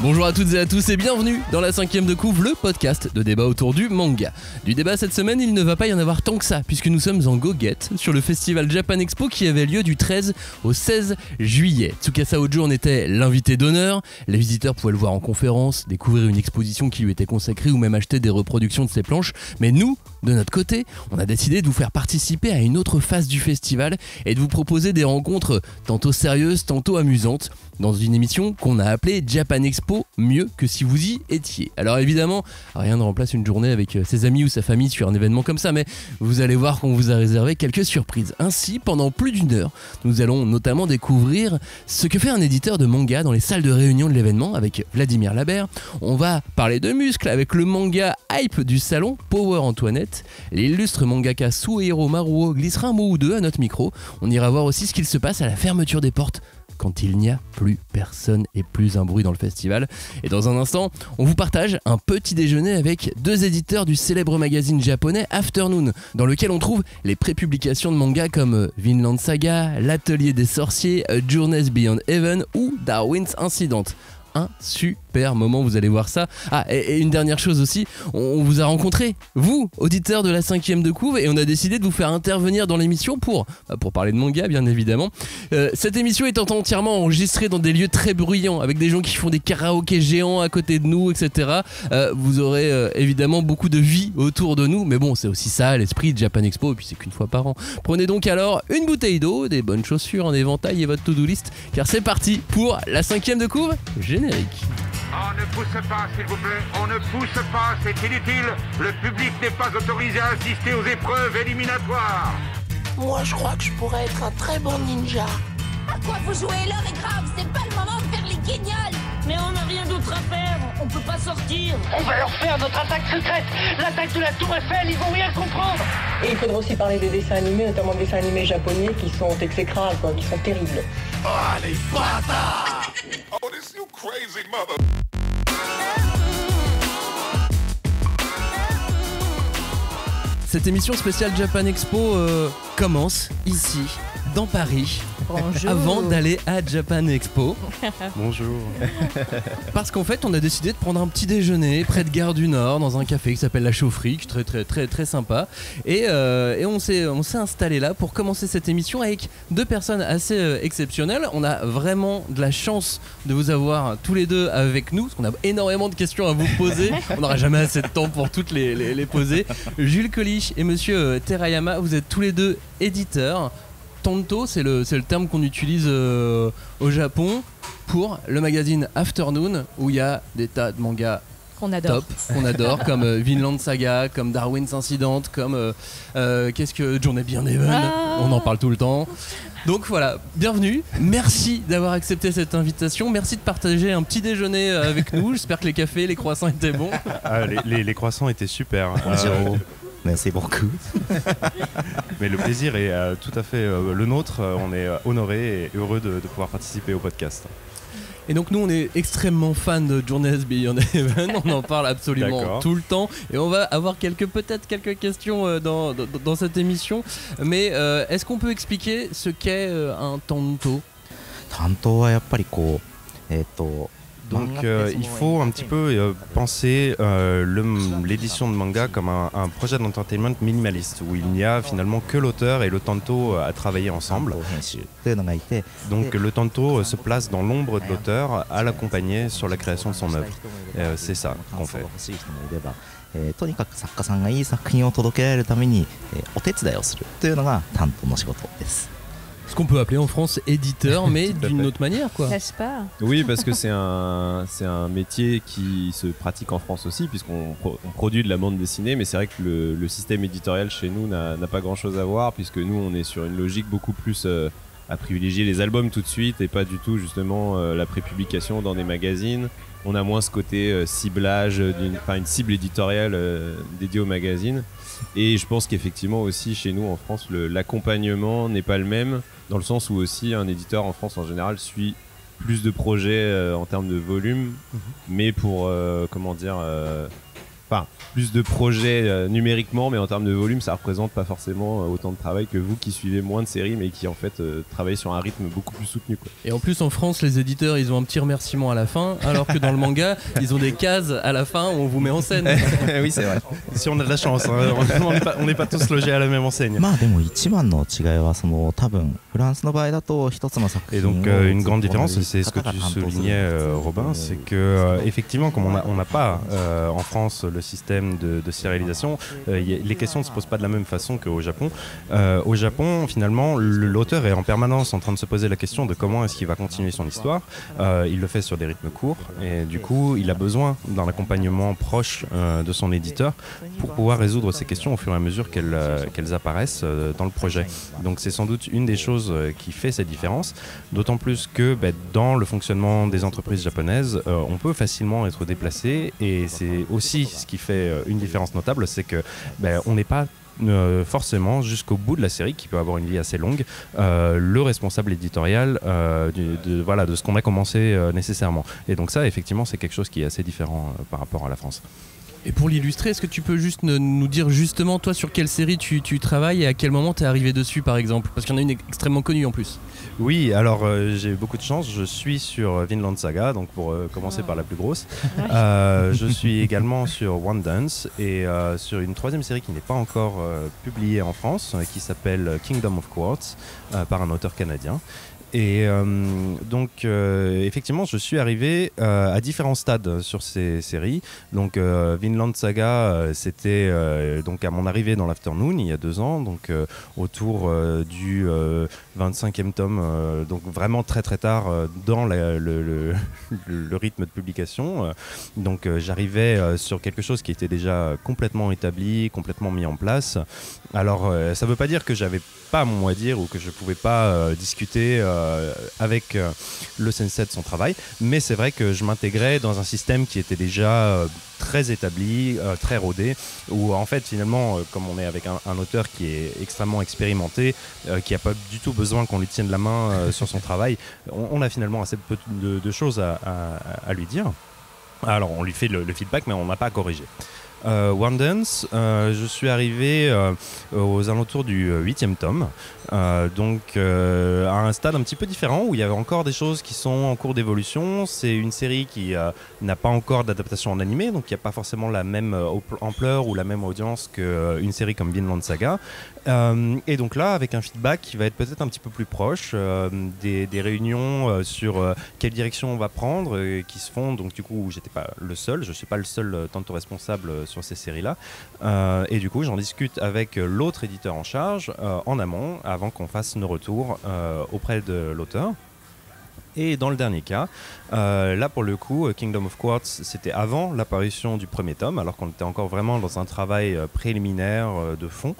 Bonjour à toutes et à tous et bienvenue dans la 5ème de couve, le podcast de débat autour du manga. Du débat cette semaine, il ne va pas y en avoir tant que ça, puisque nous sommes en goguette sur le festival Japan Expo qui avait lieu du 13 au 16 juillet. Tsukasa Ojo en était l'invité d'honneur, les visiteurs pouvaient le voir en conférence, découvrir une exposition qui lui était consacrée ou même acheter des reproductions de ses planches. Mais nous, de notre côté, on a décidé de vous faire participer à une autre phase du festival et de vous proposer des rencontres tantôt sérieuses, tantôt amusantes, dans une émission qu'on a appelée Japan Expo, mieux que si vous y étiez. Alors évidemment, rien ne remplace une journée avec ses amis ou sa famille sur un événement comme ça, mais vous allez voir qu'on vous a réservé quelques surprises. Ainsi, pendant plus d'une heure, nous allons notamment découvrir ce que fait un éditeur de manga dans les salles de réunion de l'événement avec Vladimir Labert. On va parler de muscles avec le manga hype du salon, Power Antoinette. L'illustre mangaka Suehiro Maruo glissera un mot ou deux à notre micro. On ira voir aussi ce qu'il se passe à la fermeture des portes quand il n'y a plus personne et plus un bruit dans le festival. Et dans un instant, on vous partage un petit déjeuner avec deux éditeurs du célèbre magazine japonais Afternoon, dans lequel on trouve les prépublications de mangas comme Vinland Saga, L'Atelier des Sorciers, A Journey's Beyond Heaven ou Darwin's Incident. Un super moment, vous allez voir ça. Ah, et une dernière chose aussi, on vous a rencontré, vous, auditeurs de la 5ème de couve, et on a décidé de vous faire intervenir dans l'émission pour parler de manga, bien évidemment. Cette émission étant entièrement enregistrée dans des lieux très bruyants, avec des gens qui font des karaokés géants à côté de nous, etc. Vous aurez évidemment beaucoup de vie autour de nous, mais bon, c'est aussi ça, l'esprit de Japan Expo, et puis c'est qu'une fois par an. Prenez donc alors une bouteille d'eau, des bonnes chaussures, un éventail et votre to-do list, car c'est parti pour la 5ème de couve générique. On ne pousse pas, s'il vous plaît. On ne pousse pas, c'est inutile. Le public n'est pas autorisé à assister aux épreuves éliminatoires. Moi, je crois que je pourrais être un très bon ninja. À quoi vous jouez? L'heure est grave, c'est pas le moment de faire les guignols. Mais on n'a rien d'autre à faire, on peut pas sortir. On va leur faire notre attaque secrète, l'attaque de la Tour Eiffel, ils vont rien comprendre. Et il faudra aussi parler des dessins animés, notamment des dessins animés japonais qui sont exécrables, qui sont terribles. Oh, les bâtards! Oh, this you crazy mother... Cette émission spéciale Japan Expo commence ici, dans Paris. Bonjour. Avant d'aller à Japan Expo. Bonjour. Parce qu'en fait, on a décidé de prendre un petit déjeuner près de Gare du Nord, dans un café qui s'appelle La Chaufferie, qui est très sympa. Et on s'est installé là pour commencer cette émission avec deux personnes assez exceptionnelles. On a vraiment de la chance de vous avoir tous les deux avec nous, parce qu'on a énormément de questions à vous poser. On n'aura jamais assez de temps pour toutes les poser. Jules Colich et Monsieur Terayama, vous êtes tous les deux éditeurs. Tanto, c'est le terme qu'on utilise au Japon pour le magazine Afternoon, où il y a des tas de mangas qu'on adore, comme Vinland Saga, comme Darwin's Incident, comme Journey Beyond Heaven, on en parle tout le temps. Donc voilà, bienvenue, merci d'avoir accepté cette invitation, merci de partager un petit déjeuner avec nous, j'espère que les cafés, les croissants étaient bons. Les croissants étaient super. Merci beaucoup. Mais le plaisir est tout à fait le nôtre. On est honorés et heureux de pouvoir participer au podcast. Et donc nous on est extrêmement fans de Journey's Beyond Heaven, on en parle absolument tout le temps et on va avoir peut-être quelques questions dans cette émission. Mais est-ce qu'on peut expliquer ce qu'est un tanto? Donc il faut un petit peu penser l'édition de manga comme un projet d'entertainment minimaliste où il n'y a finalement que l'auteur et le tanto à travailler ensemble. Donc le tanto se place dans l'ombre de l'auteur à l'accompagner sur la création de son œuvre. C'est ça qu'on fait. とにかく作家さんがいい作品を届けられるためにお手伝いをするというのが担当の仕事です。 Ce qu'on peut appeler en France éditeur, mais d'une autre manière, quoi. N'est-ce pas? Oui, parce que c'est un métier qui se pratique en France aussi, puisqu'on produit de la bande dessinée, mais c'est vrai que le système éditorial chez nous n'a pas grand-chose à voir, puisque nous, on est sur une logique beaucoup plus à privilégier les albums tout de suite, et pas du tout, justement, la prépublication dans des magazines. On a moins ce côté ciblage, une cible éditoriale dédiée au magazine. Et je pense qu'effectivement aussi chez nous en France l'accompagnement n'est pas le même, dans le sens où aussi un éditeur en France en général suit plus de projets en termes de volume, mais pour plus de projets numériquement, mais en termes de volume, ça représente pas forcément autant de travail que vous qui suivez moins de séries, mais qui en fait travaillez sur un rythme beaucoup plus soutenu, quoi. Et en plus, en France, les éditeurs, ils ont un petit remerciement à la fin, alors que dans le manga, ils ont des cases à la fin où on vous met en scène. Oui, c'est vrai. Si on a de la chance, hein, on n'est pas tous logés à la même enseigne. Et donc une grande différence, c'est ce que tu soulignais, Robin, c'est que effectivement, comme on n'a pas en France le système de sérialisation, les questions ne se posent pas de la même façon qu'au Japon. Au Japon, finalement, l'auteur est en permanence en train de se poser la question de comment est-ce qu'il va continuer son histoire. Il le fait sur des rythmes courts et du coup, il a besoin d'un accompagnement proche de son éditeur pour pouvoir résoudre ces questions au fur et à mesure qu'elles apparaissent dans le projet. Donc c'est sans doute une des choses qui fait cette différence, d'autant plus que dans le fonctionnement des entreprises japonaises, on peut facilement être déplacé et c'est aussi ce qui fait une différence notable, c'est que on n'est pas forcément jusqu'au bout de la série qui peut avoir une vie assez longue le responsable éditorial de ce qu'on a commencé nécessairement, et donc ça effectivement c'est quelque chose qui est assez différent par rapport à la France. Et pour l'illustrer, est-ce que tu peux juste nous dire justement toi sur quelle série tu travailles et à quel moment tu es arrivé dessus par exemple? Parce qu'il y en a une extrêmement connue en plus. Oui, alors j'ai beaucoup de chance, je suis sur Vinland Saga, donc pour commencer par la plus grosse. Je suis également sur One Dance et sur une troisième série qui n'est pas encore publiée en France, qui s'appelle Kingdom of Quartz, par un auteur canadien. Et donc effectivement je suis arrivé à différents stades sur ces séries. Donc Vinland Saga c'était donc à mon arrivée dans l'Afternoon il y a 2 ans, donc autour du 25e tome, donc vraiment très très tard dans le rythme de publication. Donc j'arrivais sur quelque chose qui était déjà complètement établi, complètement mis en place. Alors ça veut pas dire que j'avais pas mon mot à dire ou que je pouvais pas discuter avec le sensei de son travail, mais c'est vrai que je m'intégrais dans un système qui était déjà très établi, très rodé, où en fait finalement comme on est avec un auteur qui est extrêmement expérimenté, qui n'a pas du tout besoin qu'on lui tienne la main sur son travail, on a finalement assez peu de choses à lui dire. Alors on lui fait le feedback, mais on n'a pas à corriger. One Dance, je suis arrivé aux alentours du 8e tome, donc à un stade un petit peu différent où il y avait encore des choses qui sont en cours d'évolution. C'est une série qui n'a pas encore d'adaptation en animé, donc il n'y a pas forcément la même ampleur ou la même audience qu'une série comme Vinland Saga. Et donc là, avec un feedback qui va être peut-être un petit peu plus proche, des réunions sur quelle direction on va prendre, qui se font. Donc du coup, j'étais pas le seul, je suis pas le seul tanto responsable sur ces séries-là. Et du coup, j'en discute avec l'autre éditeur en charge en amont, avant qu'on fasse nos retours auprès de l'auteur. Et dans le dernier cas, là pour le coup, Kingdom of Quartz, c'était avant l'apparition du premier tome, alors qu'on était encore vraiment dans un travail préliminaire de fond,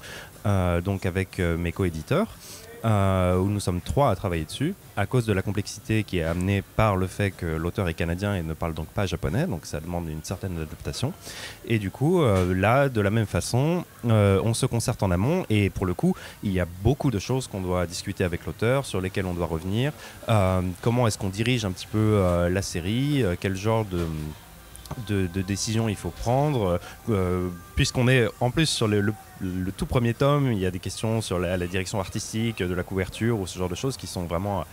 donc avec mes co-éditeurs, où nous sommes 3 à travailler dessus, à cause de la complexité qui est amenée par le fait que l'auteur est canadien et ne parle donc pas japonais, donc ça demande une certaine adaptation. Et du coup, là, de la même façon, on se concerte en amont, et pour le coup, il y a beaucoup de choses qu'on doit discuter avec l'auteur, sur lesquelles on doit revenir. Comment est-ce qu'on dirige un petit peu la série, quel genre de décision il faut prendre, puisqu'on est en plus sur le tout premier tome, il y a des questions sur la direction artistique, de la couverture ou ce genre de choses qui sont vraiment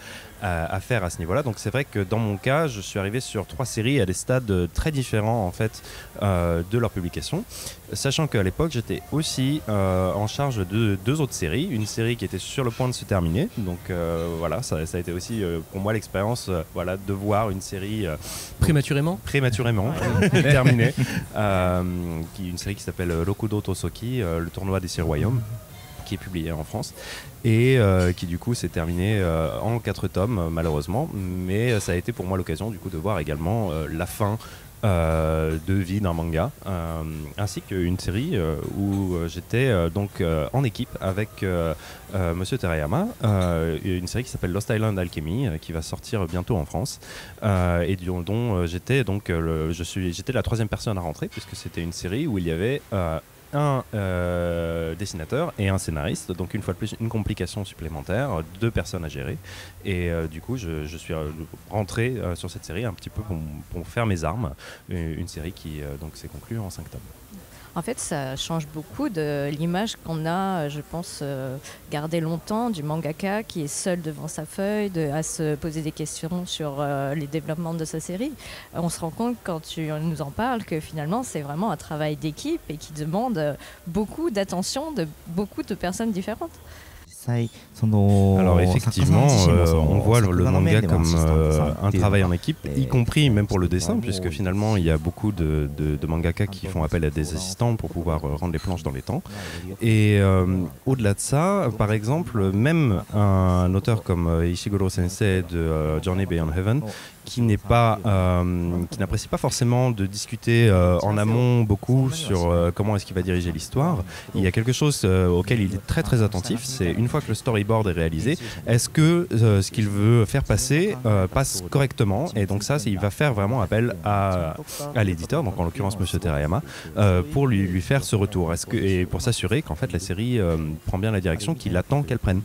à faire à ce niveau-là. Donc c'est vrai que dans mon cas, je suis arrivé sur 3 séries à des stades très différents en fait de leur publication, sachant qu'à l'époque j'étais aussi en charge de 2 autres séries, une série qui était sur le point de se terminer. Donc voilà, ça a été aussi pour moi l'expérience de voir une série prématurément terminée, une série qui s'appelle Rokudo Tosoki, le tournoi des 6 royaumes, qui est publié en France et qui du coup s'est terminé en 4 tomes malheureusement, mais ça a été pour moi l'occasion du coup de voir également la fin de vie d'un manga, ainsi qu'une série où j'étais donc en équipe avec Monsieur Terayama, une série qui s'appelle Lost Island Alchemy, qui va sortir bientôt en France, et dont j'étais donc j'étais la 3e personne à rentrer, puisque c'était une série où il y avait un dessinateur et un scénariste. Donc une fois de plus, une complication supplémentaire, 2 personnes à gérer. Et du coup, je suis rentré sur cette série un petit peu pour faire mes armes. Une série qui donc s'est conclue en 5 tomes. En fait, ça change beaucoup de l'image qu'on a, je pense, gardée longtemps du mangaka qui est seul devant sa feuille, à se poser des questions sur les développements de sa série. On se rend compte quand tu nous en parles que finalement, c'est vraiment un travail d'équipe et qui demande beaucoup d'attention de beaucoup de personnes différentes. Alors effectivement, on voit le manga comme un travail en équipe, y compris même pour le dessin, puisque finalement il y a beaucoup de mangaka qui font appel à des assistants pour pouvoir rendre les planches dans les temps. Et au-delà de ça, par exemple, même un auteur comme Ishiguro Sensei de Journey Beyond Heaven, qui n'apprécie pas forcément de discuter en amont beaucoup sur comment est-ce qu'il va diriger l'histoire. Il y a quelque chose auquel il est très très attentif, c'est une fois que le storyboard est réalisé, est-ce que ce qu'il veut faire passer passe correctement, et donc ça, il va faire vraiment appel à l'éditeur, donc en l'occurrence Monsieur Terayama, pour lui faire ce retour, et pour s'assurer qu'en fait la série prend bien la direction qu'il attend qu'elle prenne.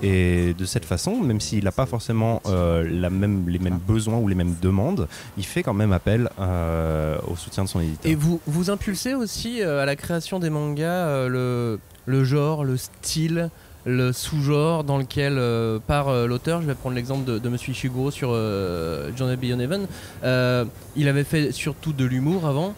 Et de cette façon, même s'il n'a pas forcément les mêmes besoins ou les mêmes demandes, il fait quand même appel au soutien de son éditeur. Et vous impulsez aussi à la création des mangas le genre, le style, le sous-genre dans lequel part l'auteur. Je vais prendre l'exemple de Monsieur Ishiguro sur Journey Beyond Heaven. Il avait fait surtout de l'humour avant,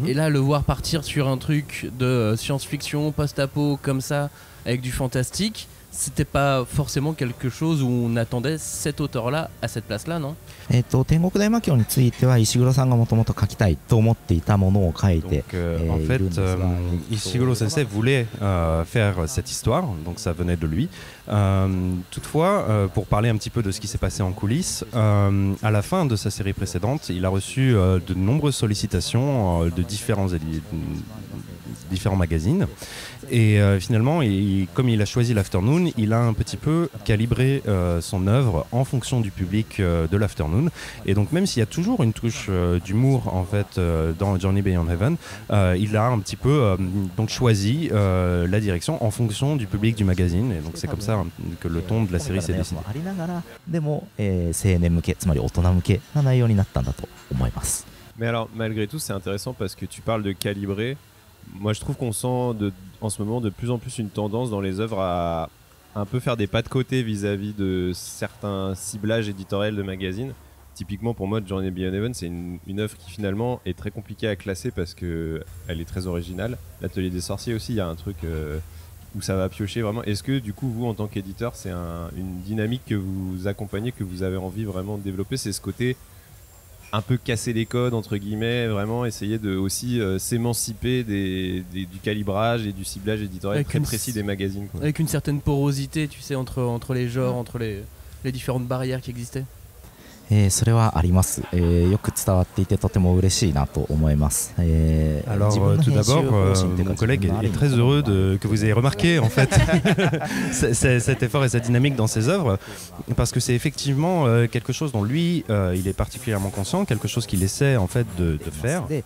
et là le voir partir sur un truc de science-fiction, post-apo comme ça, avec du fantastique, c'était pas forcément quelque chose où on attendait cet auteur-là à cette place-là, non? 天国大魔教については石黒さんがもともと書きたいと思っていたものを書いて En fait, Ishiguro Sensei voulait faire cette histoire, donc ça venait de lui. Toutefois, pour parler un petit peu de ce qui s'est passé en coulisses, à la fin de sa série précédente, il a reçu de nombreuses sollicitations de différents magazines. Et finalement, comme il a choisi l'Afternoon, il a un petit peu calibré son œuvre en fonction du public de l'Afternoon. Et donc même s'il y a toujours une touche d'humour en fait dans Journey Beyond Heaven, il a un petit peu donc choisi la direction en fonction du public du magazine. Et donc c'est comme ça que le ton de la série s'est décidé. でも、青年向け、つまり大人向けな内容になったんだと思います。 Mais alors, malgré tout, c'est intéressant parce que tu parles de calibrer. Moi, je trouve qu'on sent en ce moment de plus en plus une tendance dans les œuvres à un peu faire des pas de côté vis-à-vis de certains ciblages éditoriels de magazines. Typiquement, pour moi, Journey Beyond Heaven, c'est une œuvre qui finalement est très compliquée à classer parce qu'elle est très originale. L'Atelier des Sorciers aussi, il y a un truc où ça va piocher vraiment. Est-ce que du coup, vous, en tant qu'éditeur, c'est une dynamique que vous accompagnez, que vous avez envie vraiment de développer? C'est ce côté un peu casser les codes, entre guillemets, vraiment essayer de aussi s'émanciper du calibrage et du ciblage éditorial très précis des magazines, quoi. Avec une certaine porosité, tu sais, entre les genres, entre les différentes barrières qui existaient. それはあります。よく伝わっていてとても嬉しいなと思います。Alors tout d'abord, mon collègue est très heureux que vous ayez remarqué en fait cet effort et cette dynamique dans ses œuvres, parce que c'est effectivement quelque chose dont lui il est particulièrement conscient, quelque chose qu'il essaie en fait de faire. Qu'il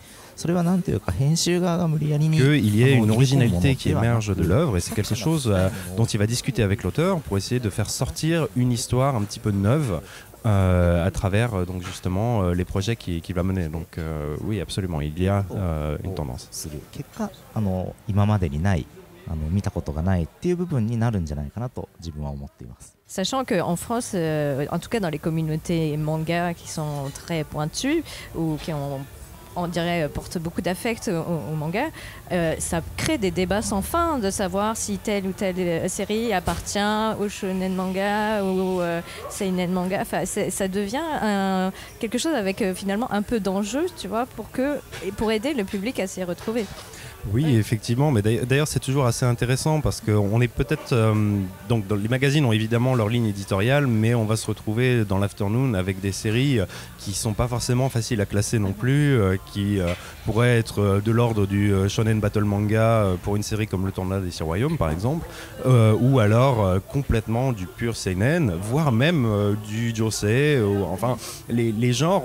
y ait une originalité qui émerge de l'œuvre, et c'est quelque chose dont il va discuter avec l'auteur pour essayer de faire sortir une histoire un petit peu neuve à travers donc justement les projets qu'il va mener. Donc oui, absolument, il y a une tendance. 結果今までにない見たことがないっていう部分になるんじゃないかなと自分は思っています。 Sachant qu'en France, en tout cas dans les communautés manga qui sont très pointues ou qui on dirait portent beaucoup d'affect au manga, ça crée des débats sans fin de savoir si telle ou telle série appartient au shonen manga ou seinen manga. Enfin, ça devient quelque chose avec finalement un peu d'enjeu, tu vois, pour aider le public à s'y retrouver. Oui, effectivement, mais d'ailleurs c'est toujours assez intéressant parce qu'on est peut-être donc les magazines ont évidemment leur ligne éditoriale, mais on va se retrouver dans l'Afternoon avec des séries qui sont pas forcément faciles à classer non plus, qui pourraient être de l'ordre du shonen battle manga pour une série comme Le Tournoi des Six Royaumes par exemple, ou alors complètement du pur seinen, voire même du josei. Enfin, les genres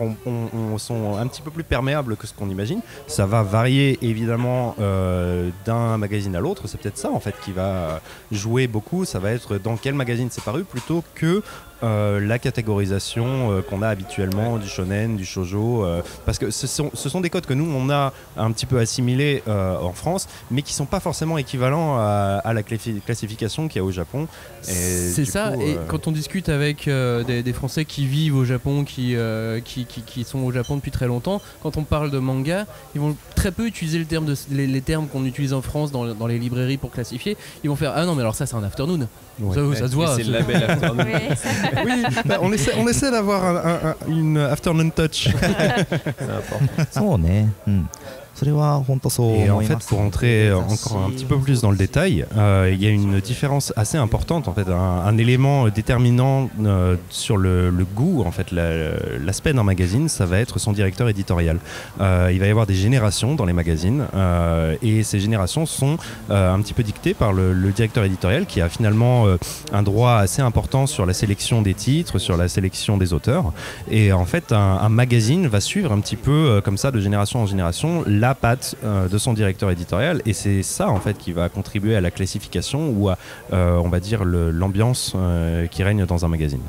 sont un petit peu plus perméables que ce qu'on imagine. Ça va varier évidemment d'un magazine à l'autre, c'est peut-être ça en fait qui va jouer beaucoup. Ça va être dans quel magazine c'est paru plutôt que la catégorisation qu'on a habituellement du shonen, du shoujo, parce que ce sont des codes que nous on a un petit peu assimilés en France, mais qui sont pas forcément équivalents à la classification qu'il y a au Japon. C'est ça, et quand on discute avec des Français qui vivent au Japon, qui sont au Japon depuis très longtemps, quand on parle de manga, ils vont très peu utiliser les termes qu'on utilise en France dans les librairies pour classifier. Ils vont faire ah non mais alors ça c'est un afternoon. Ouais. Ça se voit. C'est le label afternoon. Oui, bah, on essaie d'avoir une afternoon touch. C'est important. Et en fait, pour entrer encore un petit peu plus dans le détail, il y a une différence assez importante, en fait, un élément déterminant sur le goût, en fait, l'aspect d'un magazine, ça va être son directeur éditorial. Il va y avoir des générations dans les magazines, et ces générations sont un petit peu dictées par le directeur éditorial qui a finalement un droit assez important sur la sélection des titres, sur la sélection des auteurs. Et en fait, un magazine va suivre un petit peu comme ça, de génération en génération, la patte de son directeur éditorial, et c'est ça en fait qui va contribuer à la classification ou à on va dire l'ambiance qui règne dans un magazine.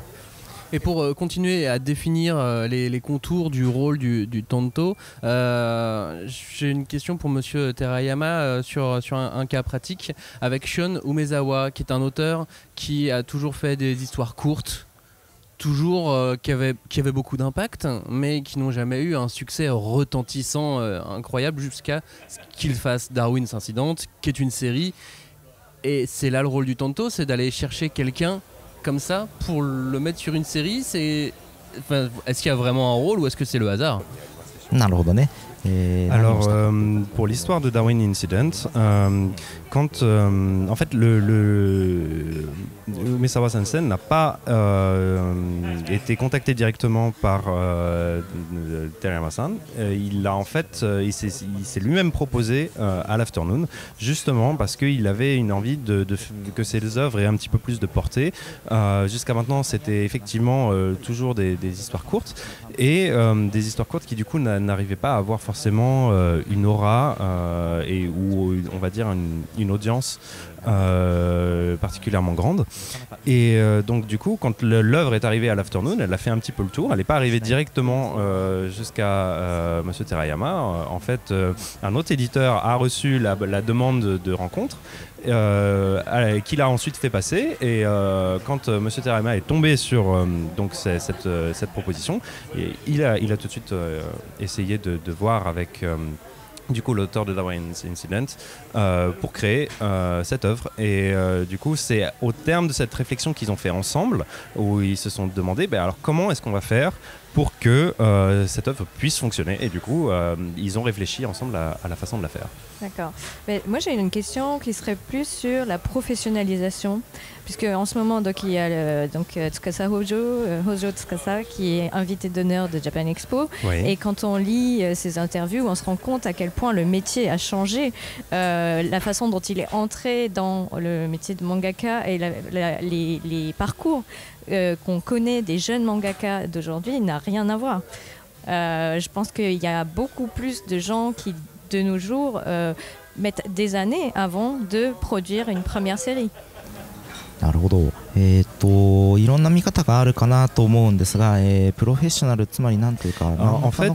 Et pour continuer à définir les contours du rôle du tanto, j'ai une question pour Monsieur Terayama sur un cas pratique avec Shun Umezawa, qui est un auteur qui a toujours fait des histoires courtes, toujours qui avaient beaucoup d'impact, mais qui n'ont jamais eu un succès retentissant incroyable jusqu'à ce qu'il fasse Darwin's Incident, qui est une série. Et c'est là le rôle du tanto, c'est d'aller chercher quelqu'un comme ça pour le mettre sur une série. Est-ce qu'il y a vraiment un rôle ou est-ce que c'est le hasard? Alors, pour l'histoire de Darwin Incident, quand en fait Umezawa Sensei n'a pas été contacté directement par Terayama-san, il s'est lui-même proposé à l'Afternoon, justement parce qu'il avait une envie que ses œuvres aient un petit peu plus de portée. Jusqu'à maintenant, c'était effectivement toujours des histoires courtes, et des histoires courtes qui du coup n'arrivaient pas à avoir forcément une aura ou on va dire une audience particulièrement grande. Et donc du coup, quand l'œuvre est arrivée à l'Afternoon, elle a fait un petit peu le tour. Elle n'est pas arrivée directement jusqu'à Monsieur Terayama. En fait, un autre éditeur a reçu la demande de rencontre, qu'il a ensuite fait passer, et quand Monsieur Terayama est tombé sur donc cette proposition, il a tout de suite essayé de voir avec du coup l'auteur de Darwin's Incident pour créer cette œuvre. Et du coup c'est au terme de cette réflexion qu'ils ont fait ensemble, où ils se sont demandé alors comment est-ce qu'on va faire pour que cette œuvre puisse fonctionner, et du coup ils ont réfléchi ensemble à la façon de la faire. D'accord. Mais moi j'ai une question qui serait plus sur la professionnalisation, puisque en ce moment donc il y a Tsukasa Hojo Tsukasa qui est invité d'honneur de Japan Expo. Oui. Et quand on lit ses interviews, on se rend compte à quel point le métier a changé, la façon dont il est entré dans le métier de mangaka, et les parcours qu'on connaît des jeunes mangaka d'aujourd'hui n'a rien à voir. Je pense qu'il y a beaucoup plus de gens qui, de nos jours, mettent des années avant de produire une première série. なるほど。いろんな見方があるかなと思うんですが、プロフェッショナルつまりなんていうか。En fait,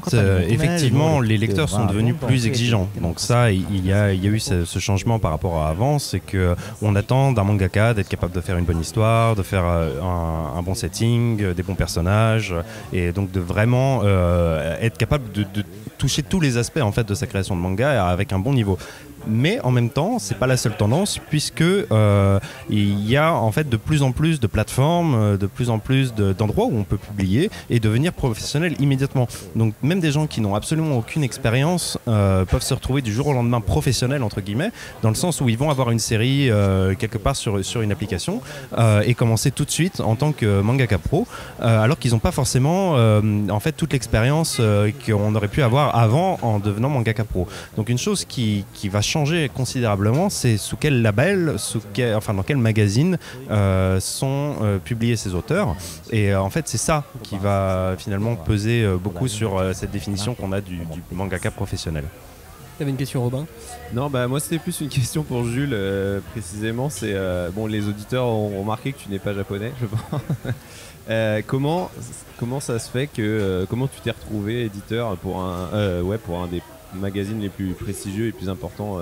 effectivement, les lecteurs sont devenus plus exigeants. Donc ça, il y a eu ce changement par rapport à avant, c'est que on attend d'un mangaka d'être capable de faire une bonne histoire, de faire un bon setting, des bons personnages, et donc de vraiment être capable de toucher tous les aspects en fait de sa création de manga avec un bon niveau. Mais en même temps, c'est pas la seule tendance, puisque il y a en fait de plus en plus de plateformes, de plus en plus d'endroits où on peut publier et devenir professionnel immédiatement. Donc même des gens qui n'ont absolument aucune expérience peuvent se retrouver du jour au lendemain professionnels entre guillemets, dans le sens où ils vont avoir une série quelque part sur une application et commencer tout de suite en tant que mangaka pro, alors qu'ils n'ont pas forcément en fait toute l'expérience qu'on aurait pu avoir avant en devenant mangaka pro. Donc une chose qui va changer considérablement, c'est sous quel label, dans quel magazine sont publiés ces auteurs. Et en fait, c'est ça qui va finalement peser beaucoup sur cette définition qu'on a du mangaka professionnel. T'avais une question, Robin? Non, bah moi c'était plus une question pour Jules précisément. C'est bon, les auditeurs ont remarqué que tu n'es pas japonais, je pense. Comment ça se fait que comment tu t'es retrouvé éditeur pour un des magazines les plus prestigieux et plus importants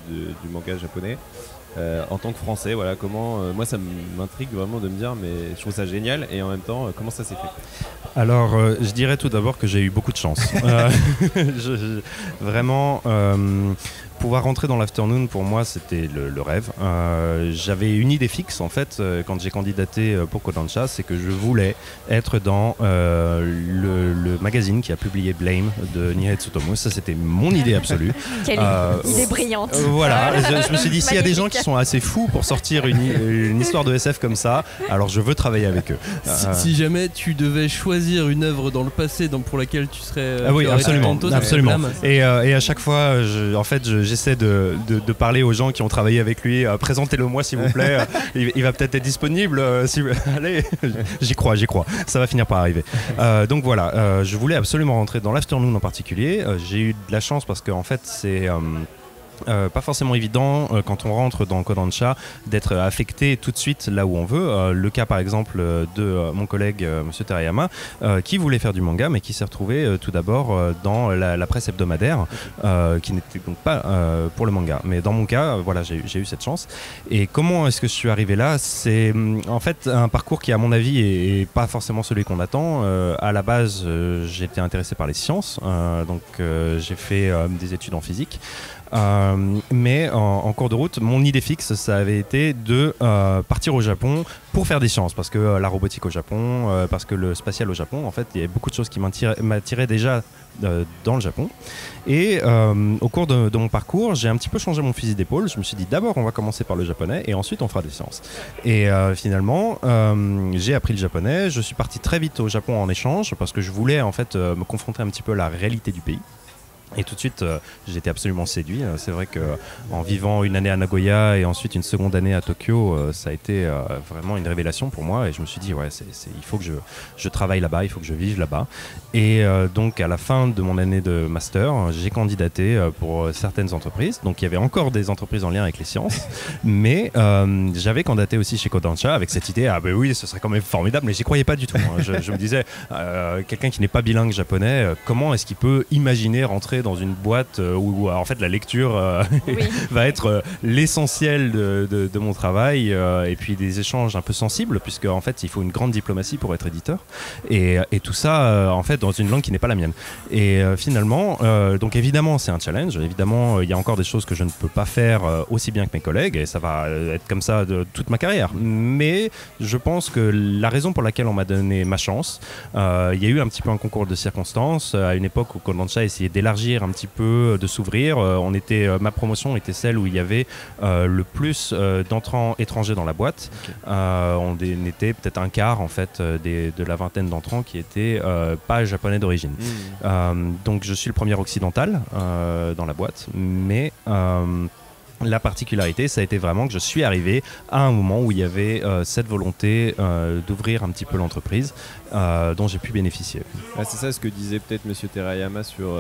du manga japonais en tant que Français? Voilà, comment moi ça m'intrigue vraiment de me dire, mais je trouve ça génial, et en même temps comment ça s'est fait? Alors, je dirais tout d'abord que j'ai eu beaucoup de chance. Vraiment, pouvoir rentrer dans l'Afternoon, pour moi, c'était le rêve. J'avais une idée fixe, en fait, quand j'ai candidaté pour Kodansha, c'est que je voulais être dans le magazine qui a publié Blame de Nihei Tsutomu. Ça, c'était mon idée absolue. Quelle idée brillante. Voilà, je me suis dit, s'il y a des gens qui sont assez fous pour sortir une histoire de SF comme ça, alors je veux travailler avec eux. Si jamais tu devais choisir une œuvre dans le passé pour laquelle tu serais... oui, absolument. Et à chaque fois, j'essaie de parler aux gens qui ont travaillé avec lui. Présentez-le moi, s'il vous plaît. Il va peut-être être disponible. Allez, j'y crois. Ça va finir par arriver. Donc voilà, je voulais absolument rentrer dans l'Afternoon en particulier. J'ai eu de la chance parce qu'en fait, c'est... pas forcément évident quand on rentre dans Kodansha d'être affecté tout de suite là où on veut. Le cas par exemple de mon collègue Monsieur Terayama qui voulait faire du manga mais qui s'est retrouvé tout d'abord dans la presse hebdomadaire qui n'était donc pas pour le manga. Mais dans mon cas, voilà, j'ai eu cette chance. Et comment est-ce que je suis arrivé là? C'est en fait un parcours qui à mon avis est pas forcément celui qu'on attend. À la base, j'étais intéressé par les sciences, donc j'ai fait des études en physique. Mais en cours de route, mon idée fixe, ça avait été de partir au Japon pour faire des sciences, parce que la robotique au Japon, parce que le spatial au Japon, en fait, il y avait beaucoup de choses qui m'attiraient déjà dans le Japon. Et au cours de mon parcours, j'ai un petit peu changé mon fusil d'épaule. Je me suis dit, d'abord, on va commencer par le japonais et ensuite, on fera des sciences. Et finalement, j'ai appris le japonais. Je suis parti très vite au Japon en échange, parce que je voulais, en fait, me confronter un petit peu à la réalité du pays. Et tout de suite, j'étais absolument séduit. C'est vrai qu'en vivant une année à Nagoya et ensuite une seconde année à Tokyo, ça a été vraiment une révélation pour moi. Et je me suis dit, ouais, il faut que je travaille là-bas, il faut que je vive là-bas. Et donc, à la fin de mon année de master, j'ai candidaté pour certaines entreprises. Donc, il y avait encore des entreprises en lien avec les sciences. Mais j'avais candidaté aussi chez Kodansha avec cette idée, ah ben oui, ce serait quand même formidable. Mais j'y croyais pas du tout. Je me disais, quelqu'un qui n'est pas bilingue japonais, comment est-ce qu'il peut imaginer rentrer dans une boîte où en fait la lecture va être l'essentiel de mon travail, et puis des échanges un peu sensibles, puisque en fait il faut une grande diplomatie pour être éditeur, et tout ça en fait dans une langue qui n'est pas la mienne. Et finalement, donc évidemment c'est un challenge, évidemment il y a encore des choses que je ne peux pas faire aussi bien que mes collègues, et ça va être comme ça de toute ma carrière. Mais je pense que la raison pour laquelle on m'a donné ma chance, il y a eu un petit peu un concours de circonstances à une époque où Kodansha essayait d'élargir un petit peu, de s'ouvrir. Ma promotion était celle où il y avait le plus d'entrants étrangers dans la boîte. On était peut-être un quart en fait de la vingtaine d'entrants qui étaient pas japonais d'origine. Donc je suis le premier occidental dans la boîte, mais la particularité, ça a été vraiment que je suis arrivé à un moment où il y avait cette volonté d'ouvrir un petit peu l'entreprise dont j'ai pu bénéficier. C'est ça ce que disait peut-être Monsieur Terayama sur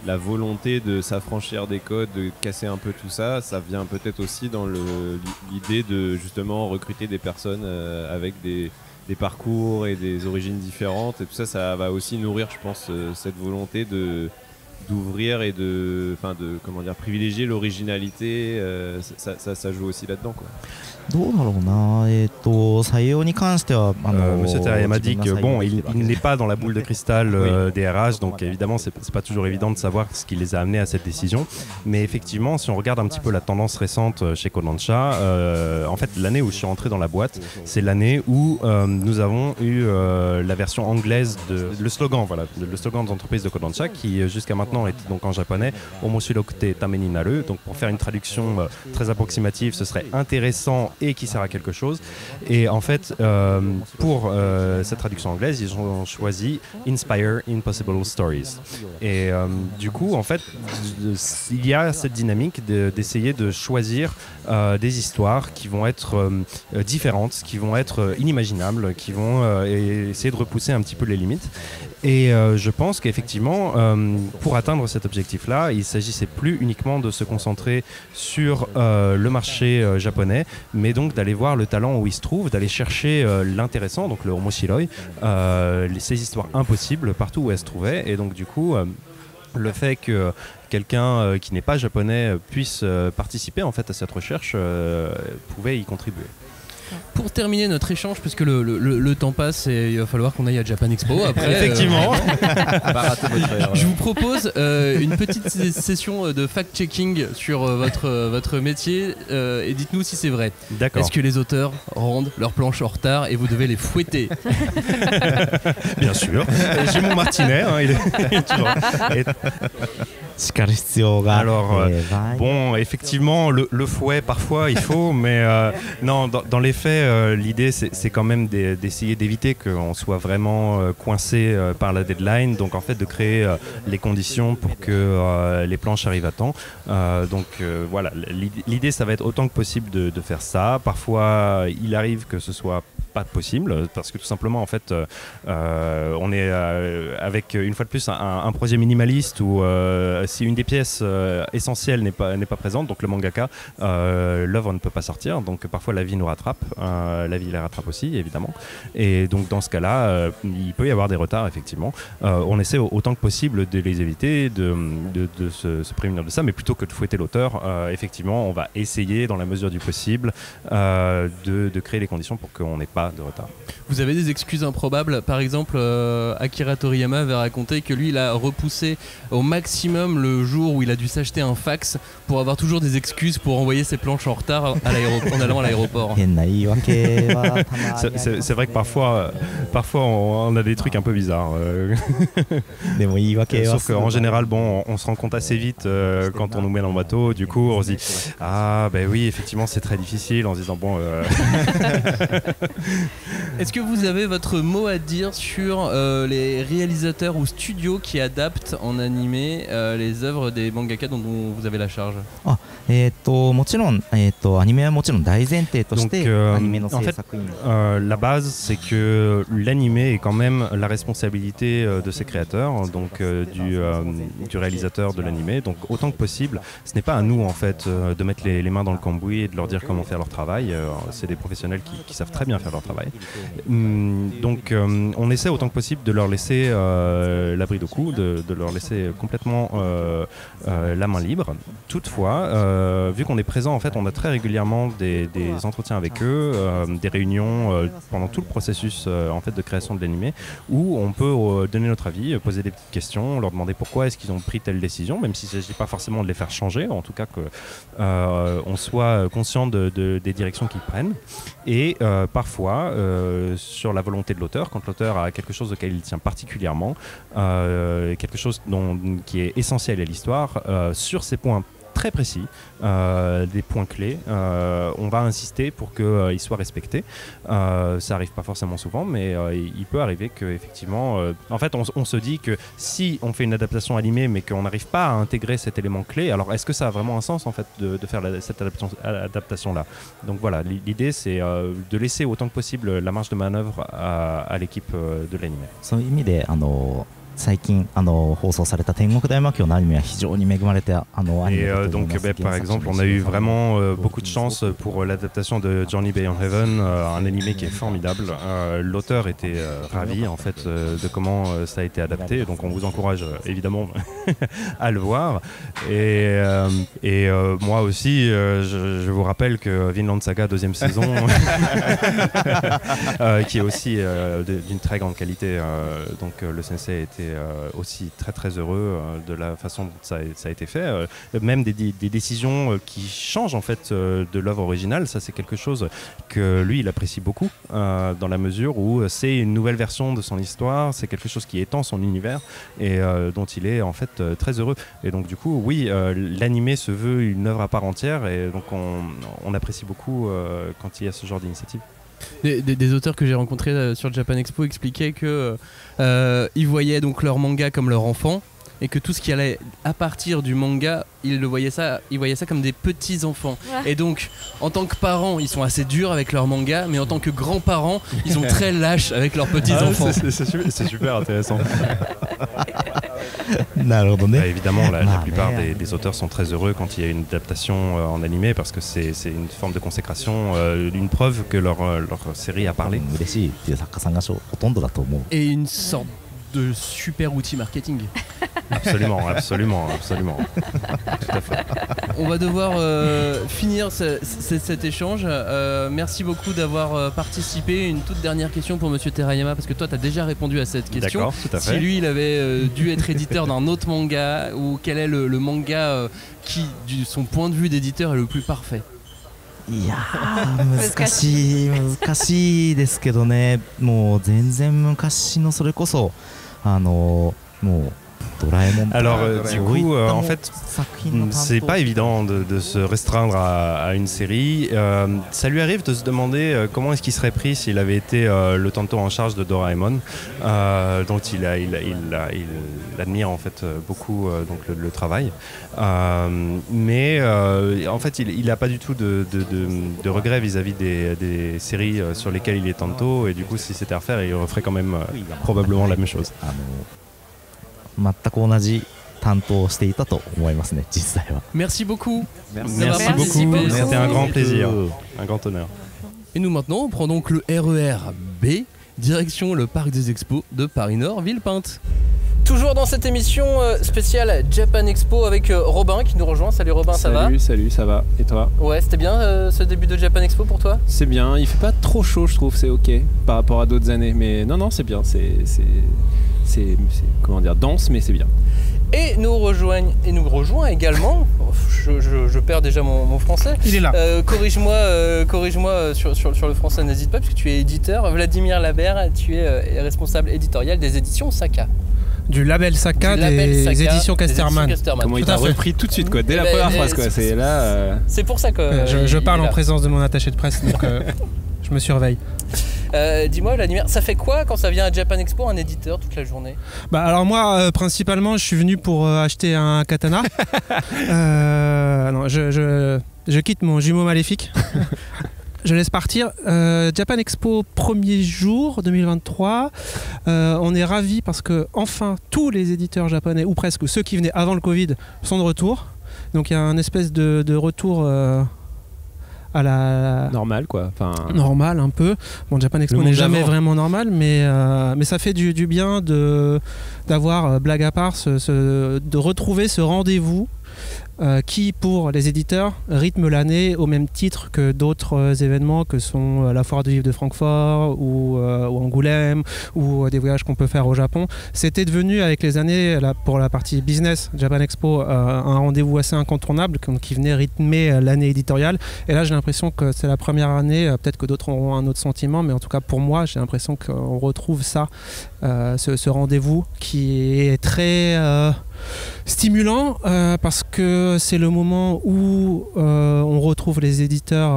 la volonté de s'affranchir des codes, de casser un peu tout ça. Ça vient peut-être aussi dans l'idée de justement recruter des personnes avec des parcours et des origines différentes. Et tout ça, ça va aussi nourrir, je pense, cette volonté d'ouvrir et de privilégier l'originalité. Ça joue aussi là-dedans, quoi. Monsieur Terayama dit que bon, il n'est pas dans la boule de cristal des RH, donc évidemment c'est pas toujours évident de savoir ce qui les a amenés à cette décision. Mais effectivement, si on regarde un petit peu la tendance récente chez Kodansha, en fait l'année où je suis rentré dans la boîte, c'est l'année où nous avons eu la version anglaise le slogan de l'entreprise de Kodansha, qui jusqu'à maintenant est donc en japonais, Omoshirokute Tame ni Naru. Donc pour faire une traduction très approximative, ce serait intéressant et qui sert à quelque chose. Et en fait, pour cette traduction anglaise, ils ont choisi Inspire Impossible Stories. Et du coup, en fait, il y a cette dynamique d'essayer de choisir des histoires qui vont être différentes, qui vont être inimaginables, qui vont essayer de repousser un petit peu les limites. Et je pense qu'effectivement, pour atteindre cet objectif-là, il ne s'agissait plus uniquement de se concentrer sur le marché japonais, mais donc d'aller voir le talent où il se trouve, d'aller chercher l'intéressant, donc le omoshiroi, ces histoires impossibles partout où elles se trouvaient. Et donc du coup, le fait que quelqu'un qui n'est pas japonais puisse participer en fait à cette recherche pouvait y contribuer. Pour terminer notre échange, puisque le temps passe et il va falloir qu'on aille à Japan Expo après. Effectivement. Je vous propose une petite session de fact-checking sur votre métier et dites-nous si c'est vrai. D'accord. Est-ce que les auteurs rendent leurs planches en retard et vous devez les fouetter? Bien sûr. J'ai mon martinet. Il est toujours... Alors, bon, effectivement, le fouet, parfois, il faut, mais non, dans les faits, l'idée, c'est quand même d'essayer d'éviter qu'on soit vraiment coincé par la deadline, donc en fait, de créer les conditions pour que les planches arrivent à temps. Donc, voilà, l'idée, ça va être autant que possible de faire ça. Parfois, il arrive que ce soit pas possible parce que tout simplement en fait on est avec une fois de plus un projet minimaliste où si une des pièces essentielles n'est pas présente, donc le mangaka, l'œuvre ne peut pas sortir, donc parfois la vie nous rattrape, la vie les rattrape aussi évidemment, et donc dans ce cas-là il peut y avoir des retards effectivement. On essaie autant que possible de les éviter, de se prémunir de ça, mais plutôt que de fouetter l'auteur, effectivement on va essayer dans la mesure du possible de créer les conditions pour qu'on n'ait pas de retard. Vous avez des excuses improbables? Par exemple, Akira Toriyama avait raconté que lui, il a repoussé au maximum le jour où il a dû s'acheter un fax pour avoir toujours des excuses pour envoyer ses planches en retard en allant à l'aéroport. C'est vrai que parfois on a des trucs un peu bizarres. Sauf qu'en général, bon, on se rend compte assez vite quand on nous met dans le bateau. Du coup, on se dit ah ben oui, effectivement, c'est très difficile. En se disant bon. Est-ce que vous avez votre mot à dire sur les réalisateurs ou studios qui adaptent en animé les œuvres des mangaka dont vous avez la charge? もちろん、アニメはもちろん大前提として、アニメの制作員。La base, c'est que l'animé est quand même la responsabilité de ses créateurs, donc du réalisateur de l'animé. Donc autant que possible, ce n'est pas à nous en fait de mettre les mains dans le cambouis et de leur dire comment faire leur travail. C'est des professionnels qui savent très bien faire leur travail. Donc on essaie autant que possible de leur laisser l'abri de coup, de leur laisser complètement la main libre. Toutefois, vu qu'on est présent, en fait, on a très régulièrement des entretiens avec eux, des réunions pendant tout le processus en fait de création de l'animé, où on peut donner notre avis, poser des petites questions, leur demander pourquoi est-ce qu'ils ont pris telle décision, même s'il ne s'agit pas forcément de les faire changer, en tout cas qu'on soit conscient des directions qu'ils prennent. Et parfois, sur la volonté de l'auteur, quand l'auteur a quelque chose auquel il tient particulièrement, quelque chose qui est essentiel à l'histoire, sur ces points très précis, des points clés, on va insister pour qu'ils soient respectés. Ça arrive pas forcément souvent, mais il peut arriver qu'effectivement, en fait on se dit que si on fait une adaptation animée mais qu'on n'arrive pas à intégrer cet élément clé, alors est-ce que ça a vraiment un sens en fait de faire cette adaptation là? Donc voilà, l'idée c'est de laisser autant que possible la marge de manœuvre à l'équipe de l'animé. そういう意味で最近放送された天国大魔教のアニメは非常に恵まれてアニメだと思います。 Donc par exemple on a eu vraiment beaucoup de chance pour l'adaptation de Journey Beyond Heaven, un animé qui est formidable. L'auteur était ravi en fait de comment ça a été adapté, donc on vous encourage évidemment à le voir. Et moi aussi je vous rappelle que Vinland Saga 2e saison qui est aussi d'une très grande qualité, donc le sensei était été aussi très très heureux de la façon dont ça a été fait. Même des décisions qui changent en fait de l'œuvre originale, ça c'est quelque chose que lui il apprécie beaucoup dans la mesure où c'est une nouvelle version de son histoire, c'est quelque chose qui étend son univers et dont il est en fait très heureux. Et donc du coup, oui, l'animé se veut une œuvre à part entière et donc on apprécie beaucoup quand il y a ce genre d'initiative. Des auteurs que j'ai rencontrés sur le Japan Expo expliquaient que ils voyaient donc leur manga comme leur enfant et que tout ce qui allait à partir du manga, ils voyaient ça comme des petits enfants. Ouais. Et donc, en tant que parents, ils sont assez durs avec leur manga, mais en tant que grands-parents, ils sont très lâches avec leurs petits enfants. C'est super intéressant. Évidemment, la plupart des auteurs sont très heureux quand il y a une adaptation en animé parce que c'est une forme de consécration, une preuve que leur série a parlé. Et une sorte de super outil marketing. Absolument. Tout à fait. On va devoir finir cet échange. Merci beaucoup d'avoir participé. Une toute dernière question pour Monsieur Terayama, parce que toi, tu as déjà répondu à cette question. D'accord, tout à fait. Si lui, il avait dû être éditeur d'un autre manga, ou quel est le manga qui, de son point de vue d'éditeur, est le plus parfait? いやー難しいですけどね、もう全然昔のそれこそもうドラえもん。Alors du coup, en fait, c'est pas évident de se restreindre à une série. Ça lui arrive de se demander comment est-ce qu'il serait pris s'il avait été le tanto en charge de Doraemon, dont il admire en fait beaucoup donc le travail. Mais en fait, il n'a pas du tout de regrets vis-à-vis des séries sur lesquelles il est tanto, et du coup, si c'était à refaire, il referait quand même probablement la même chose. 全く同じ担当をしていたと思いますね、実際は。 Merci beaucoup. Merci beaucoup. C'était un grand plaisir, un grand honneur. Et nous maintenant, on prend donc le RER B, direction le parc des expos de Paris-Nord, Villepinte. Toujours dans cette émission spéciale Japan Expo avec Robin qui nous rejoint. Salut Robin, ça va? Salut, ça va. Et toi? Ouais, c'était bien ce début de Japan Expo pour toi? C'est bien, il fait pas trop chaud, je trouve, c'est ok par rapport à d'autres années. Mais non, c'est bien, c'est comment dire, dense, mais c'est bien. Et nous rejoint également, je perds déjà mon français. Il est là. Corrige-moi sur le français, n'hésite pas, puisque tu es éditeur. Vladimir Labert, tu es responsable éditorial des éditions Saka. Du label Saka, des éditions Casterman. Comment il t'a repris tout de suite, quoi, dès la première phrase, quoi. C'est là. C'est pour ça que. Je parle en présence de mon attaché de presse, donc je me surveille. Dis-moi Vladimir, ça fait quoi quand ça vient à Japan Expo un éditeur toute la journée? Bah alors moi principalement je suis venu pour acheter un katana. Non, je quitte mon jumeau maléfique. Je laisse partir. Japan Expo premier jour 2023. On est ravis parce que enfin tous les éditeurs japonais, ou presque ceux qui venaient avant le Covid, sont de retour. Donc il y a un espèce de retour à la normal, quoi. Enfin, normal un peu. Bon, Japan Expo n'est jamais vraiment normal, mais ça fait du bien d'avoir, blague à part, de retrouver ce rendez-vous qui, pour les éditeurs, rythme l'année au même titre que d'autres événements que sont la foire du livre de Francfort ou Angoulême ou des voyages qu'on peut faire au Japon. C'était devenu avec les années, pour la partie business, Japan Expo, un rendez-vous assez incontournable qui venait rythmer l'année éditoriale. Et là, j'ai l'impression que c'est la première année, peut-être que d'autres auront un autre sentiment, mais en tout cas pour moi, j'ai l'impression qu'on retrouve ça, ce rendez-vous qui est très stimulant parce que c'est le moment où on retrouve les éditeurs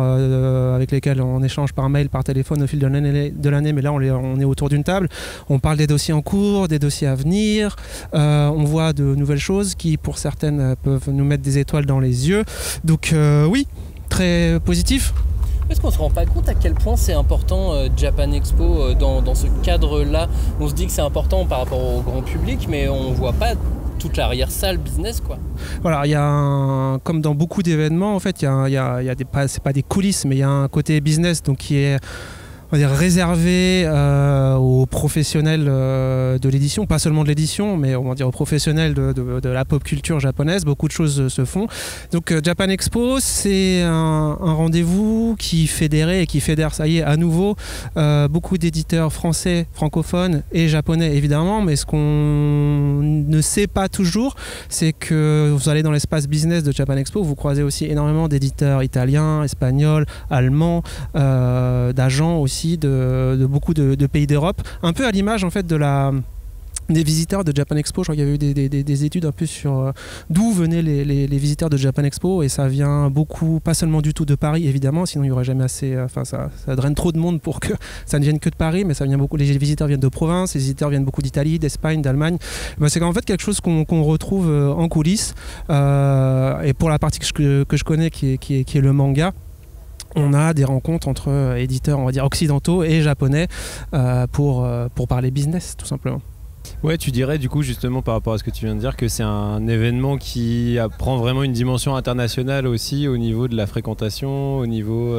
avec lesquels on échange par mail, par téléphone au fil de l'année, mais là on est autour d'une table, on parle des dossiers en cours, des dossiers à venir, on voit de nouvelles choses qui pour certaines peuvent nous mettre des étoiles dans les yeux, donc oui, très positif. Est-ce qu'on se rend pas compte à quel point c'est important Japan Expo dans ce cadre-là? On se dit que c'est important par rapport au grand public, mais on voit pas toute l'arrière-salle business, quoi. Voilà, il y a comme dans beaucoup d'événements, en fait, il y a c'est pas des coulisses, mais il y a un côté business, donc qui est on va dire réservé aux professionnels de l'édition, pas seulement de l'édition, mais on va dire aux professionnels de la pop culture japonaise. Beaucoup de choses se font. Donc Japan Expo, c'est un rendez-vous qui fédérait et qui fédère, ça y est, à nouveau, beaucoup d'éditeurs français, francophones et japonais évidemment, mais ce qu'on ne sait pas toujours, c'est que vous allez dans l'espace business de Japan Expo, vous croisez aussi énormément d'éditeurs italiens, espagnols, allemands, d'agents aussi de beaucoup de pays d'Europe, un peu à l'image en fait des visiteurs de Japan Expo. Je crois qu'il y avait eu des études un peu sur d'où venaient les visiteurs de Japan Expo, et ça vient beaucoup, pas seulement du tout de Paris évidemment, sinon il n'y aurait jamais assez, ça draine trop de monde pour que ça ne vienne que de Paris, mais ça vient beaucoup, les visiteurs viennent de province, les visiteurs viennent beaucoup d'Italie, d'Espagne, d'Allemagne. C'est en fait quelque chose qu'on retrouve en coulisses, et pour la partie que je connais qui est le manga, on a des rencontres entre éditeurs, on va dire occidentaux et japonais, pour parler business tout simplement. Ouais, tu dirais du coup justement par rapport à ce que tu viens de dire que c'est un événement qui prend vraiment une dimension internationale aussi au niveau de la fréquentation, au niveau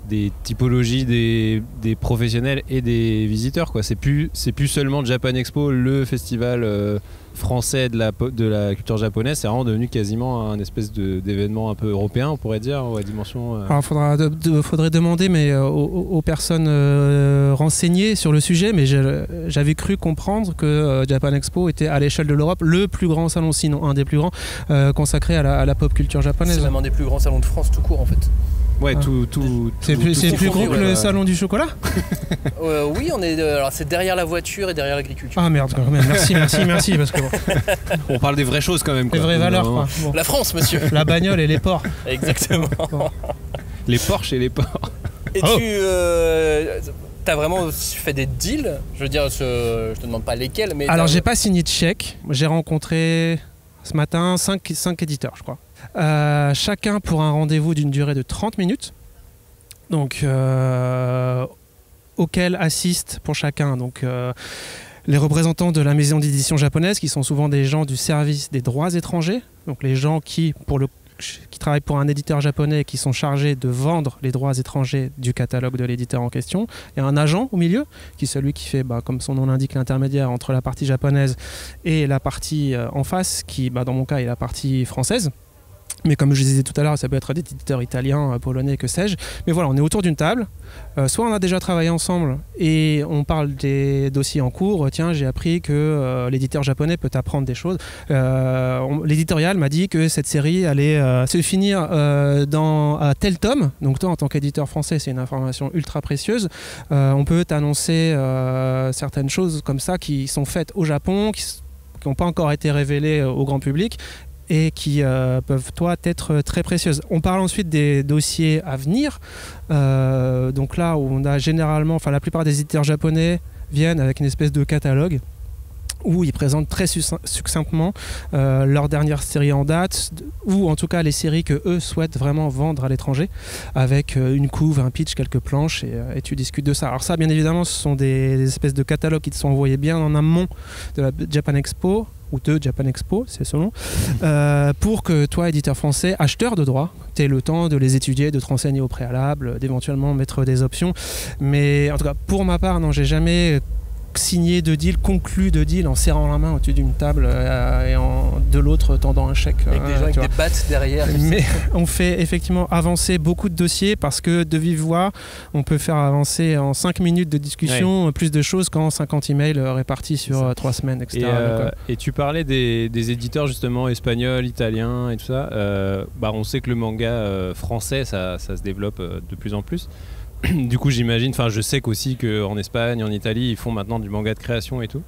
des typologies des professionnels et des visiteurs, quoi. C'est plus seulement Japan Expo, le festival français de la culture japonaise, c'est vraiment devenu quasiment un espèce d'événement un peu européen, on pourrait dire, ou à dimension... Alors faudrait demander mais aux personnes renseignées sur le sujet, mais j'avais cru comprendre que Japan Expo était à l'échelle de l'Europe le plus grand salon, sinon un des plus grands, consacré à la pop culture japonaise. C'est même un des plus grands salons de France tout court en fait. Ouais, c'est plus gros que le salon du chocolat. Oui, alors c'est derrière la voiture et derrière l'agriculture. Ah merde, merci parce que on parle des vraies choses quand même, quoi. Les vraies valeurs, quoi. Bon. La France, monsieur. La bagnole et les ports. Exactement. Les Porsche et les ports. Et t'as vraiment fait des deals, je veux dire, je te demande pas lesquels, mais... Alors j'ai pas signé de chèque, j'ai rencontré ce matin 5 éditeurs, je crois. Chacun pour un rendez-vous d'une durée de 30 minutes, donc auquel assistent pour chacun les représentants de la maison d'édition japonaise, qui sont souvent des gens du service des droits étrangers, donc les gens qui travaillent pour un éditeur japonais et qui sont chargés de vendre les droits étrangers du catalogue de l'éditeur en question. Il y a un agent au milieu, qui est celui qui fait, comme son nom l'indique, l'intermédiaire entre la partie japonaise et la partie en face, qui dans mon cas est la partie française. Mais comme je disais tout à l'heure, ça peut être des éditeurs italiens, polonais, que sais-je. Mais voilà, on est autour d'une table. Soit on a déjà travaillé ensemble et on parle des dossiers en cours. Tiens, j'ai appris que l'éditeur japonais peut apprendre des choses. L'éditorial m'a dit que cette série allait se finir à tel tome. Donc toi, en tant qu'éditeur français, c'est une information ultra précieuse. On peut t'annoncer certaines choses comme ça qui sont faites au Japon, qui n'ont pas encore été révélées au grand public, et qui peuvent être très précieuses. On parle ensuite des dossiers à venir. Donc là où on a généralement, la plupart des éditeurs japonais viennent avec une espèce de catalogue où ils présentent très succinctement leur dernière série en date, ou en tout cas les séries que eux souhaitent vraiment vendre à l'étranger, avec une couve, un pitch, quelques planches, et tu discutes de ça. Alors ça, bien évidemment, ce sont des espèces de catalogues qui te sont envoyés bien en amont de la Japan Expo, ou de Japan Expo, c'est selon, pour que toi, éditeur français, acheteur de droits, tu aies le temps de les étudier, de te renseigner au préalable, d'éventuellement mettre des options. Mais en tout cas, pour ma part, non, j'ai jamais signé de deal, conclu de deal en serrant la main au-dessus d'une table et de l'autre tendant un chèque. Avec des gens avec des battes derrière. Mais on fait effectivement avancer beaucoup de dossiers parce que de vive voix, on peut faire avancer en 5 minutes de discussion plus de choses qu'en 50 emails répartis sur 3 semaines, etc. Et tu parlais des éditeurs justement espagnols, italiens et tout ça. On sait que le manga français, ça se développe de plus en plus. Du coup, j'imagine, je sais qu'aussi qu'en Espagne, en Italie, ils font maintenant du manga de création et tout.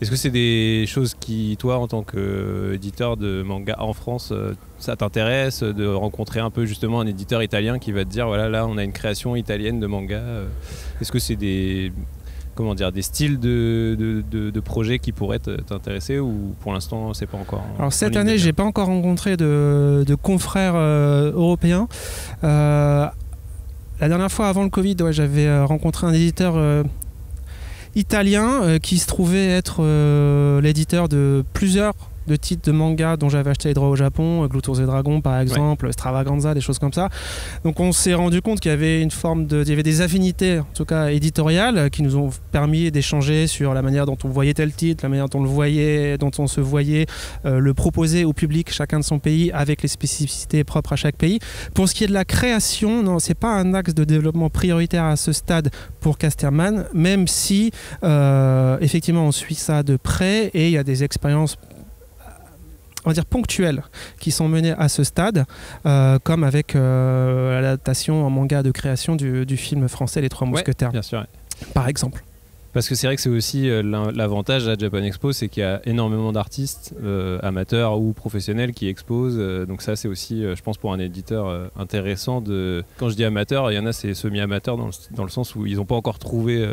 Est-ce que c'est des choses qui, toi, en tant qu'éditeur de manga en France, ça t'intéresse de rencontrer un peu justement un éditeur italien qui va te dire, voilà, là, on a une création italienne de manga. Est-ce que c'est des styles de projets qui pourraient t'intéresser, ou pour l'instant, c'est pas encore... Alors cette année, j'ai pas encore rencontré de confrères européens. La dernière fois, avant le Covid, j'avais rencontré un éditeur italien qui se trouvait être l'éditeur de plusieurs de titres de manga dont j'avais acheté les droits au Japon, Glutos et Dragons par exemple, Stravaganza, des choses comme ça. Donc on s'est rendu compte qu'il y avait il y avait des affinités, en tout cas éditoriales, qui nous ont permis d'échanger sur la manière dont on voyait tel titre, la manière dont on se voyait le proposer au public, chacun de son pays, avec les spécificités propres à chaque pays. Pour ce qui est de la création, non, c'est pas un axe de développement prioritaire à ce stade pour Casterman, même si effectivement on suit ça de près et il y a des expériences, on va dire ponctuelles, qui sont menées à ce stade, comme avec l'adaptation en manga de création du film français Les Trois Mousquetaires, bien sûr, par exemple. Parce que c'est vrai que c'est aussi l'avantage à Japan Expo, c'est qu'il y a énormément d'artistes amateurs ou professionnels qui exposent. Donc ça, c'est aussi, je pense, pour un éditeur intéressant. Quand je dis amateur, il y en a, c'est semi-amateur dans le sens où ils n'ont pas encore trouvé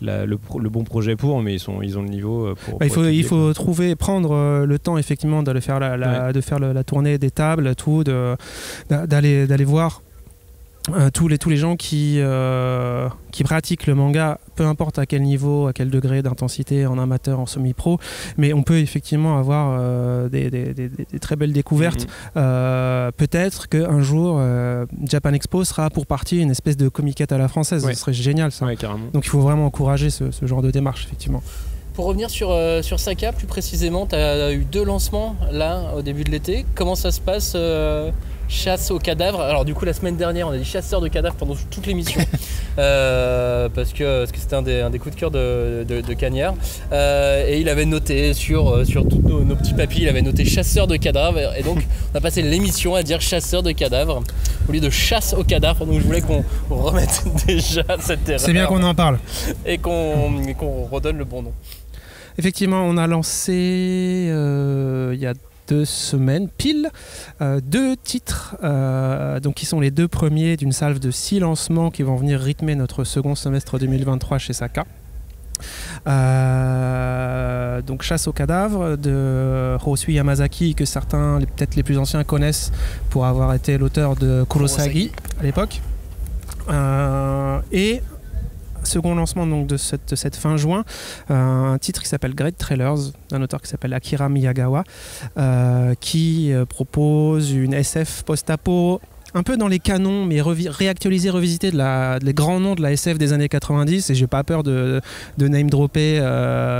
le bon projet pour, mais ils ont le niveau pour. Il faut prendre le temps effectivement de faire la tournée des tables, d'aller voir. Tous les gens qui pratiquent le manga, peu importe à quel niveau, à quel degré d'intensité, en amateur, en semi-pro, mais on peut effectivement avoir des très belles découvertes. Peut-être qu'un jour, Japan Expo sera pour partie une espèce de comiquette à la française. Ce serait génial, ça. Donc il faut vraiment encourager ce genre de démarche, effectivement. Pour revenir sur Saka, plus précisément, tu as eu 2 lancements là au début de l'été. Comment ça se passe chasse aux cadavres? Alors du coup la semaine dernière on a dit chasseur de cadavres pendant toute l'émission parce que c'était un des coups de cœur de Cagnard, et il avait noté sur tous nos petits papiers, il avait noté chasseur de cadavres, et donc on a passé l'émission à dire chasseur de cadavres au lieu de chasse aux cadavres. Donc je voulais qu'on remette déjà cette erreur. C'est bien qu'on en parle et qu'on redonne le bon nom. Effectivement, on a lancé il y a 2 semaines pile 2 titres donc qui sont les 2 premiers d'une salve de 6 lancements qui vont venir rythmer notre second semestre 2023 chez Saka. Donc Chasse aux cadavres de Hosui Yamazaki, que certains, peut-être les plus anciens, connaissent pour avoir été l'auteur de Kurosagi à l'époque, et second lancement donc de cette fin juin, un titre qui s'appelle Great Trailers, d'un auteur qui s'appelle Akira Miyagawa, qui propose une SF post-apo un peu dans les canons, mais réactualisé, revisité des grands noms de la SF des années 90, et j'ai pas peur de name-dropper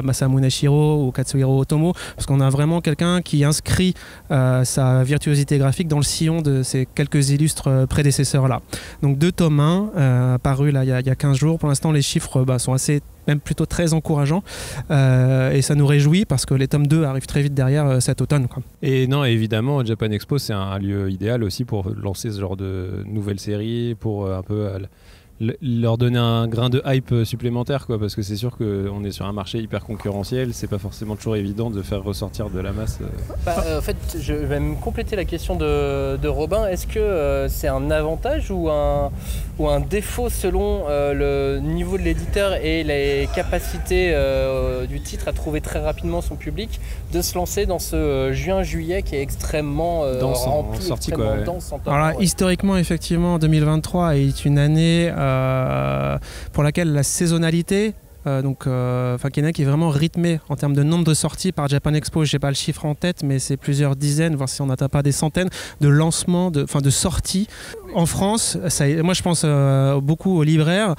Masamune Shirow ou Katsuhiro Otomo, parce qu'on a vraiment quelqu'un qui inscrit sa virtuosité graphique dans le sillon de ces quelques illustres prédécesseurs-là. Donc 2 tomes 1, parus là, il y a 15 jours. Pour l'instant, les chiffres sont assez, même plutôt très encourageant, et ça nous réjouit parce que les tomes 2 arrivent très vite derrière cet automne, quoi. Et non, évidemment, Japan Expo, c'est un lieu idéal aussi pour lancer ce genre de nouvelles séries, pour un peu leur donner un grain de hype supplémentaire, quoi, parce que c'est sûr qu'on est sur un marché hyper concurrentiel, c'est pas forcément toujours évident de faire ressortir de la masse. En fait, je vais me compléter la question de Robin. Est-ce que c'est un avantage ou un défaut selon le niveau de l'éditeur et les capacités du titre à trouver très rapidement son public, de se lancer dans ce juin-juillet qui est extrêmement rempli, extrêmement dense en temps. Alors là, historiquement, effectivement, 2023 est une année pour laquelle la saisonnalité qui est vraiment rythmé en termes de nombre de sorties par Japan Expo. Je n'ai pas le chiffre en tête, mais c'est plusieurs dizaines, voire si on n'atteint pas des centaines de lancements, de sorties en France. Moi, je pense beaucoup aux libraires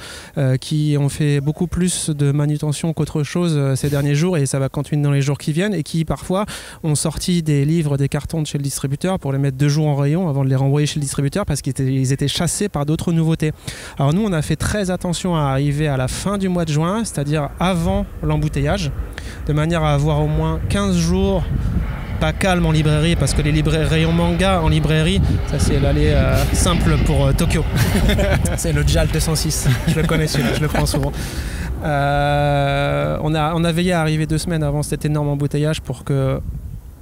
qui ont fait beaucoup plus de manutention qu'autre chose ces derniers jours, et ça va continuer dans les jours qui viennent, et qui parfois ont sorti des livres, des cartons de chez le distributeur pour les mettre 2 jours en rayon avant de les renvoyer chez le distributeur parce qu'ils étaient chassés par d'autres nouveautés. Alors nous, on a fait très attention à arriver à la fin du mois de juin, c'est-à-dire avant l'embouteillage, de manière à avoir au moins 15 jours pas calme en librairie, parce que les rayons manga en librairie, ça c'est l'allée simple pour Tokyo. C'est le JAL 206, je le connais celui-là, je le prends souvent. On a veillé à arriver 2 semaines avant cet énorme embouteillage pour que,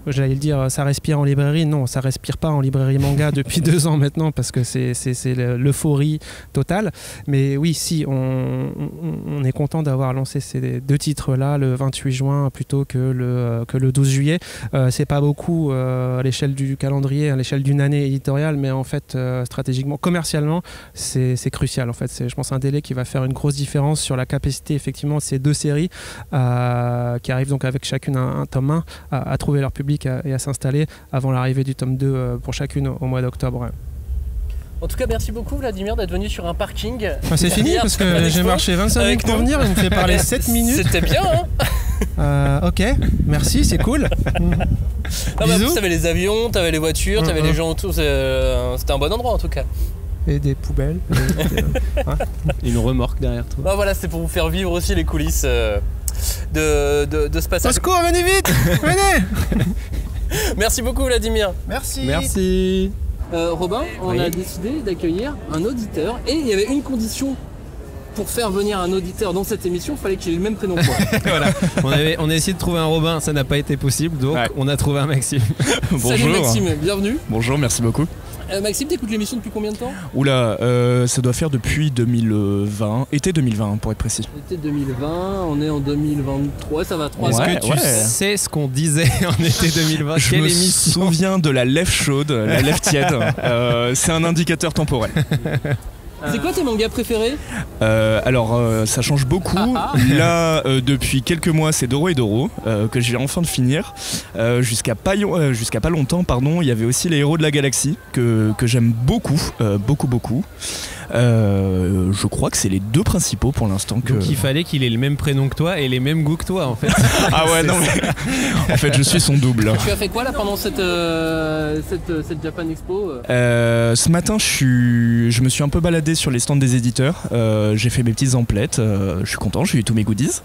j'allais le dire, ça respire en librairie. Non, ça respire pas en librairie manga depuis 2 ans maintenant, parce que c'est l'euphorie totale. Mais oui, si, on est content d'avoir lancé ces 2 titres-là le 28 juin plutôt que le 12 juillet. C'est pas beaucoup à l'échelle du calendrier, à l'échelle d'une année éditoriale, mais en fait, stratégiquement, commercialement, c'est crucial. En fait, c'est, je pense, un délai qui va faire une grosse différence sur la capacité, effectivement, de ces 2 séries qui arrivent donc avec chacune un tome 1 à trouver leur public public et à s'installer avant l'arrivée du tome 2 pour chacune au mois d'octobre. En tout cas, merci beaucoup Vladimir d'être venu sur un parking. C'est fini parce que j'ai marché 25 minutes pour venir et il me fait parler 7 minutes. C'était bien, hein. Ok, merci, c'est cool. En plus, t'avais les avions, t'avais les voitures, t'avais les gens autour. C'était un bon endroit en tout cas. Et des poubelles. Et une remorque derrière toi. Bah voilà, c'est pour vous faire vivre aussi les coulisses de ce passage. Au secours, venez vite. Venez. Merci beaucoup Vladimir. Merci. Robin, on a décidé d'accueillir un auditeur et il y avait une condition pour faire venir un auditeur dans cette émission, il fallait qu'il ait le même prénom que moi. Voilà. On a essayé de trouver un Robin, ça n'a pas été possible, donc on a trouvé un Maxime. Bonjour. Salut Maxime, bienvenue. Bonjour, merci beaucoup. Maxime, t'écoutes l'émission depuis combien de temps ? Oula, ça doit faire depuis 2020, été 2020 pour être précis. Été 2020, on est en 2023, ça va 3 ans. Est-ce que tu sais ce qu'on disait en été 2020 ? Je me souviens de la lèvre chaude, la lèvre tiède. C'est un indicateur temporel. C'est quoi tes mangas préférés ? Alors ça change beaucoup. Là depuis quelques mois c'est Doro et Doro que je viens enfin de finir. Jusqu'à pas longtemps il y avait aussi les Héros de la Galaxie que j'aime beaucoup. Je crois que c'est les deux principaux pour l'instant. Donc il fallait qu'il ait le même prénom que toi et les mêmes goûts que toi en fait. Ah ouais non mais en fait je suis son double. Tu as fait quoi là pendant cette Japan Expo ? Ce matin je me suis un peu baladé sur les stands des éditeurs. J'ai fait mes petites emplettes. Je suis content, j'ai eu tous mes goodies.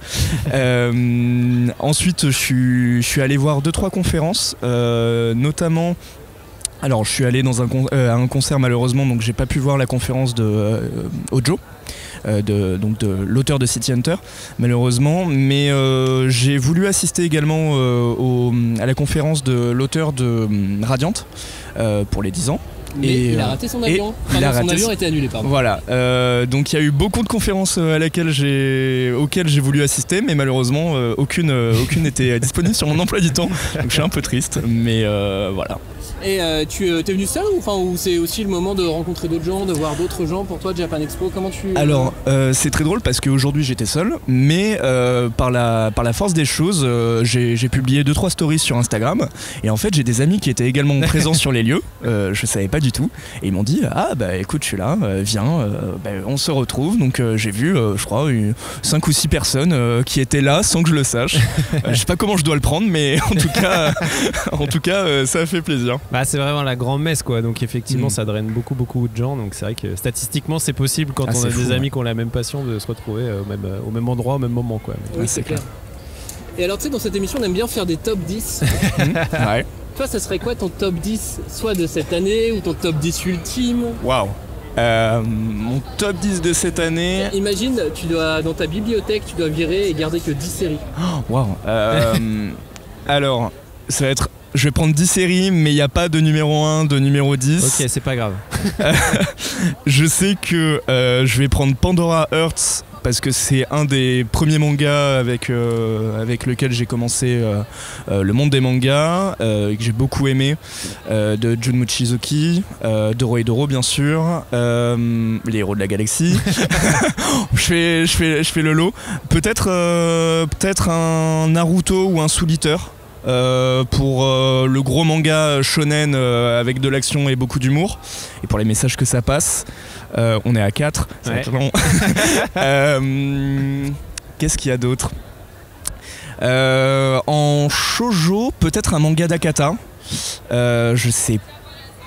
Ensuite je suis allé voir 2-3 conférences, notamment. Alors je suis allé dans à un concert malheureusement, donc j'ai pas pu voir la conférence de Ojo, de l'auteur de City Hunter malheureusement, mais j'ai voulu assister également à la conférence de l'auteur de Radiant pour les 10 ans. Mais il a raté son avion. Son avion a été annulé, pardon. Voilà. Donc il y a eu beaucoup de conférences auxquelles j'ai voulu assister, mais malheureusement aucune n'était disponible sur mon emploi du temps. Donc je suis un peu triste, mais voilà. Et tu es venu seul ou c'est aussi le moment de rencontrer d'autres gens, de voir d'autres gens pour toi Japan Expo ? Comment tu... Alors c'est très drôle parce qu'aujourd'hui j'étais seul, mais par la force des choses j'ai publié 2-3 stories sur Instagram et en fait j'ai des amis qui étaient également présents sur les lieux. Je savais pas du tout et ils m'ont dit écoute je suis là, viens, on se retrouve. Donc j'ai vu je crois 5 ou 6 personnes qui étaient là sans que je le sache. Je sais pas comment je dois le prendre, mais en tout cas ça a fait plaisir. Bah, c'est vraiment la grande messe quoi, donc effectivement ça draine beaucoup de gens, donc c'est vrai que statistiquement c'est possible quand on a des amis qui ont la même passion de se retrouver au même endroit au même moment quoi. Oui, c'est clair. Et alors tu sais dans cette émission on aime bien faire des top 10. Ouais. Toi ça serait quoi ton top 10 soit de cette année ou ton top 10 ultime ? Waouh. Mon top 10 de cette année. Imagine dans ta bibliothèque tu dois virer et garder que 10 séries. Waouh. Alors ça va être. Je vais prendre 10 séries, mais il n'y a pas de numéro 1, de numéro 10. Ok, c'est pas grave. Je sais que je vais prendre Pandora Hearts parce que c'est un des premiers mangas avec lequel j'ai commencé le monde des mangas, que j'ai beaucoup aimé, de Jun Mochizuki, Doro et Doro bien sûr, les Héros de la Galaxie. je fais le lot. Peut-être un Naruto ou un Soul Eater. Pour le gros manga shonen avec de l'action et beaucoup d'humour et pour les messages que ça passe. On est à 4, ça va être long. Qu'est-ce qu'il y a d'autre en shoujo, peut-être un manga d'Akata, je sais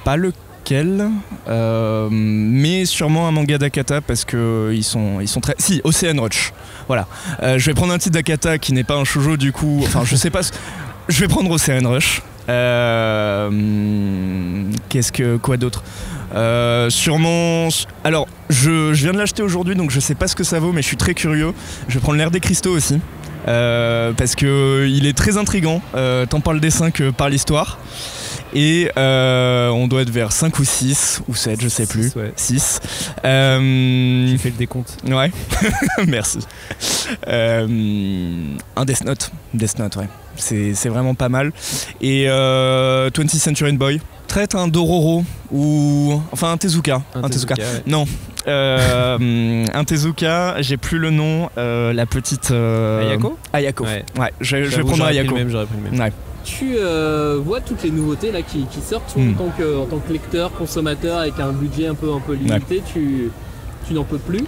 pas lequel, mais sûrement un manga d'Akata parce que ils sont très... Si, Ocean Rush, voilà. Je vais prendre un titre d'Akata qui n'est pas un shoujo du coup, enfin je sais pas... Je vais prendre Ocean Rush. Quoi d'autre sûrement... Alors, je viens de l'acheter aujourd'hui, donc je sais pas ce que ça vaut, mais je suis très curieux. Je vais prendre l'Air des Cristaux aussi. Parce qu'il est très intriguant, tant par le dessin que par l'histoire. Et on doit être vers 5 ou 6 ou 7, je sais plus. 6. J'ai fait le décompte. Ouais, merci. Un Death Note. Ouais. C'est vraiment pas mal. Et 20th Century Boy. Traite un Dororo ou... Enfin un Tezuka. Un Tezuka. Ouais. Non. Un Tezuka, j'ai plus le nom. La petite... Ayako. Ouais, je vais prendre Ayako. J'aurais pris le même. tu vois toutes les nouveautés là qui sortent en tant que lecteur, consommateur avec un budget un peu limité, tu n'en peux plus.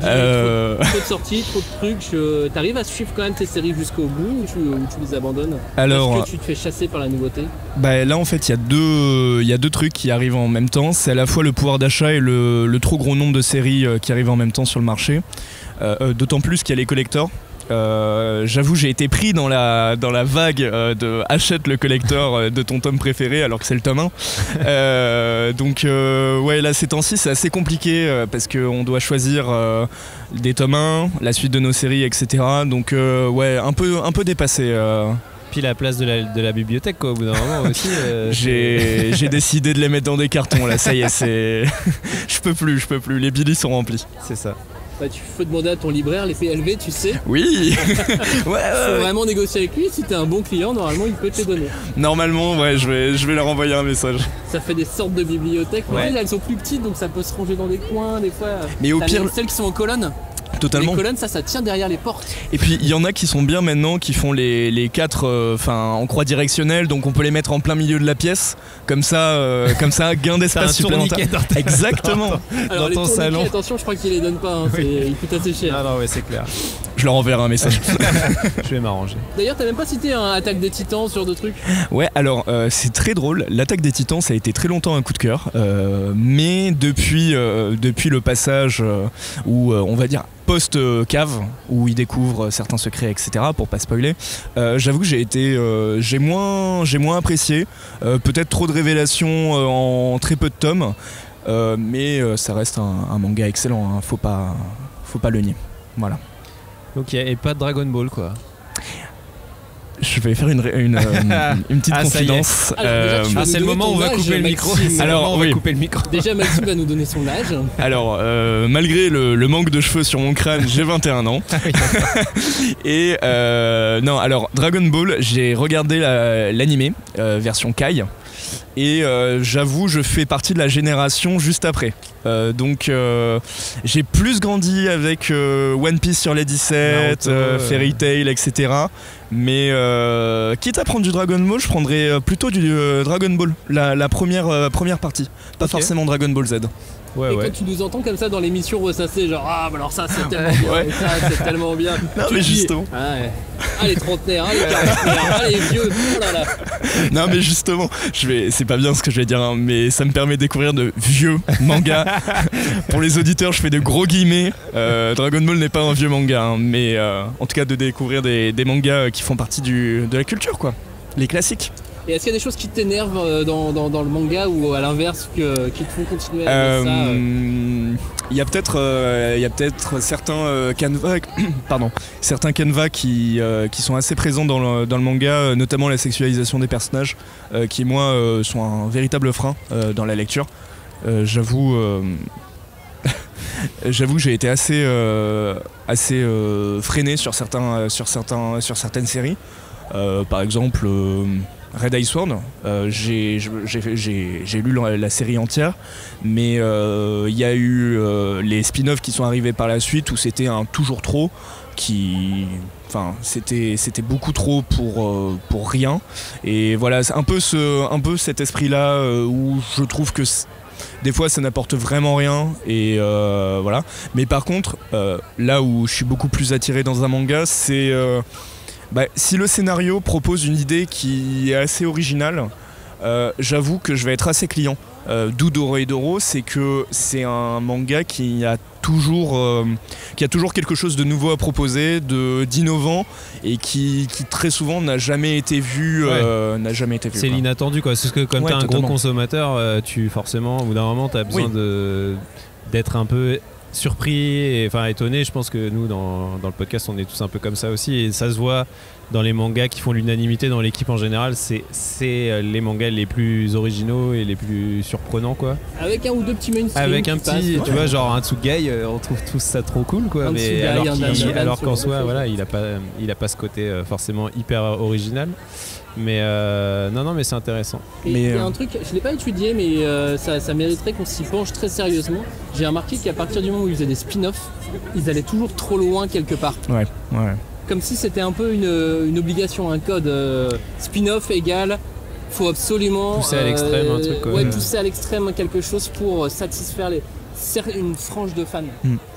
Trop de sorties, trop de trucs. T'arrives à suivre quand même tes séries jusqu'au bout ou tu les abandonnes parce que tu te fais chasser par la nouveauté? Là en fait il y a deux trucs qui arrivent en même temps. C'est à la fois le pouvoir d'achat et le trop gros nombre de séries qui arrivent en même temps sur le marché. D'autant plus qu'il y a les collectors. J'avoue, j'ai été pris dans la vague de achète le collector de ton tome préféré alors que c'est le tome 1. Donc là ces temps-ci c'est assez compliqué parce qu'on doit choisir des tomes 1, la suite de nos séries, etc. Donc un peu dépassé. Puis la place de la bibliothèque quoi, au bout d'un moment aussi. J'ai décidé de les mettre dans des cartons là, ça y est, je peux plus, les billets sont remplis. C'est ça. Tu peux demander à ton libraire les PLV, tu sais. Oui. Faut vraiment négocier avec lui. Si t'es un bon client, normalement il peut te les donner. Normalement, je vais leur envoyer un message. Ça fait des sortes de bibliothèques. Mais elles sont plus petites, donc ça peut se ranger dans des coins des fois. Mais au pire, celles qui sont en colonne. Totalement. Les colonnes, ça tient derrière les portes. Et puis il y en a qui sont bien maintenant, qui font les 4 en croix directionnelle, donc on peut les mettre en plein milieu de la pièce, comme ça gain d'espace supplémentaire. Exactement. Alors, dans ton salon. Attention, je crois qu'ils les donnent pas, il coûte assez cher. Non, c'est clair. Je leur enverrai un message. Je vais m'arranger. D'ailleurs, t'as même pas cité un Attaque des Titans sur d'autres trucs? Ouais, alors c'est très drôle. L'Attaque des Titans, ça a été très longtemps un coup de cœur, mais depuis le passage où on va dire post-cave, où il découvre certains secrets, etc., pour pas spoiler, j'avoue que j'ai moins apprécié, peut-être trop de révélations en très peu de tomes, mais ça reste un manga excellent, hein, faut pas le nier. Voilà. Donc et pas de Dragon Ball quoi. Je vais faire une petite confidence. C'est le moment où on va couper le micro. Déjà, Maxime va nous donner son âge. Alors, malgré le manque de cheveux sur mon crâne, j'ai 21 ans. Et alors Dragon Ball, j'ai regardé l'animé version Kai. Et j'avoue, je fais partie de la génération juste après. Donc j'ai plus grandi avec One Piece sur les 17, Fairy Tail, etc. Mais quitte à prendre du Dragon Ball, je prendrais plutôt du Dragon Ball, la première partie. Pas forcément Dragon Ball Z. Et quand tu nous entends comme ça dans l'émission ressasser, genre alors ça c'est tellement bien, et ça c'est tellement bien. Non mais justement. Les trentenaires, les quarantenaires, les vieux, oh là là. Non mais justement, c'est pas bien ce que je vais dire, hein, mais ça me permet de découvrir de vieux mangas. Pour les auditeurs, je fais de gros guillemets. Dragon Ball n'est pas un vieux manga, hein, mais en tout cas de découvrir des mangas qui font partie de la culture, quoi. Les classiques. Et est-ce qu'il y a des choses qui t'énervent dans le manga ou à l'inverse qui te font continuer à aimer ça Il y a peut-être certains canevas qui sont assez présents dans le manga, notamment la sexualisation des personnages, qui moi sont un véritable frein dans la lecture. J'avoue que j'ai été assez freiné sur certaines séries. Par exemple Red Ice Sword, j'ai lu la série entière, mais il y a eu les spin-offs qui sont arrivés par la suite où c'était un toujours trop c'était beaucoup trop pour rien, et voilà, c'est un peu cet esprit là où je trouve que des fois ça n'apporte vraiment rien, et voilà. Mais par contre là où je suis beaucoup plus attiré dans un manga, c'est si le scénario propose une idée qui est assez originale, j'avoue que je vais être assez client. D'où Dorohedoro, c'est que c'est un manga qui a toujours quelque chose de nouveau à proposer, d'innovant, et qui très souvent n'a jamais été vu. C'est l'inattendu, quoi. C'est ce que comme t'es un gros consommateur, forcément au bout d'un moment t'as besoin d'être un peu surpris et étonné. Je pense que nous dans le podcast on est tous un peu comme ça aussi, et ça se voit dans les mangas qui font l'unanimité dans l'équipe en général. C'est les mangas les plus originaux et les plus surprenants, quoi. Avec un ou deux petits mainstream. Avec un petit, tu vois, genre un Tsugai, on trouve tous ça trop cool, quoi. Mais alors qu'en soi, voilà, il a pas ce côté forcément hyper original. Mais non, mais c'est intéressant. Et il y a un truc, je l'ai pas étudié, mais ça mériterait qu'on s'y penche très sérieusement. J'ai remarqué qu'à partir du moment où ils faisaient des spin-offs, ils allaient toujours trop loin quelque part. Ouais. comme si c'était un peu une obligation, un code spin-off égal. Faut absolument pousser à l'extrême un truc. Ouais, pousser à l'extrême quelque chose pour satisfaire une frange de fans.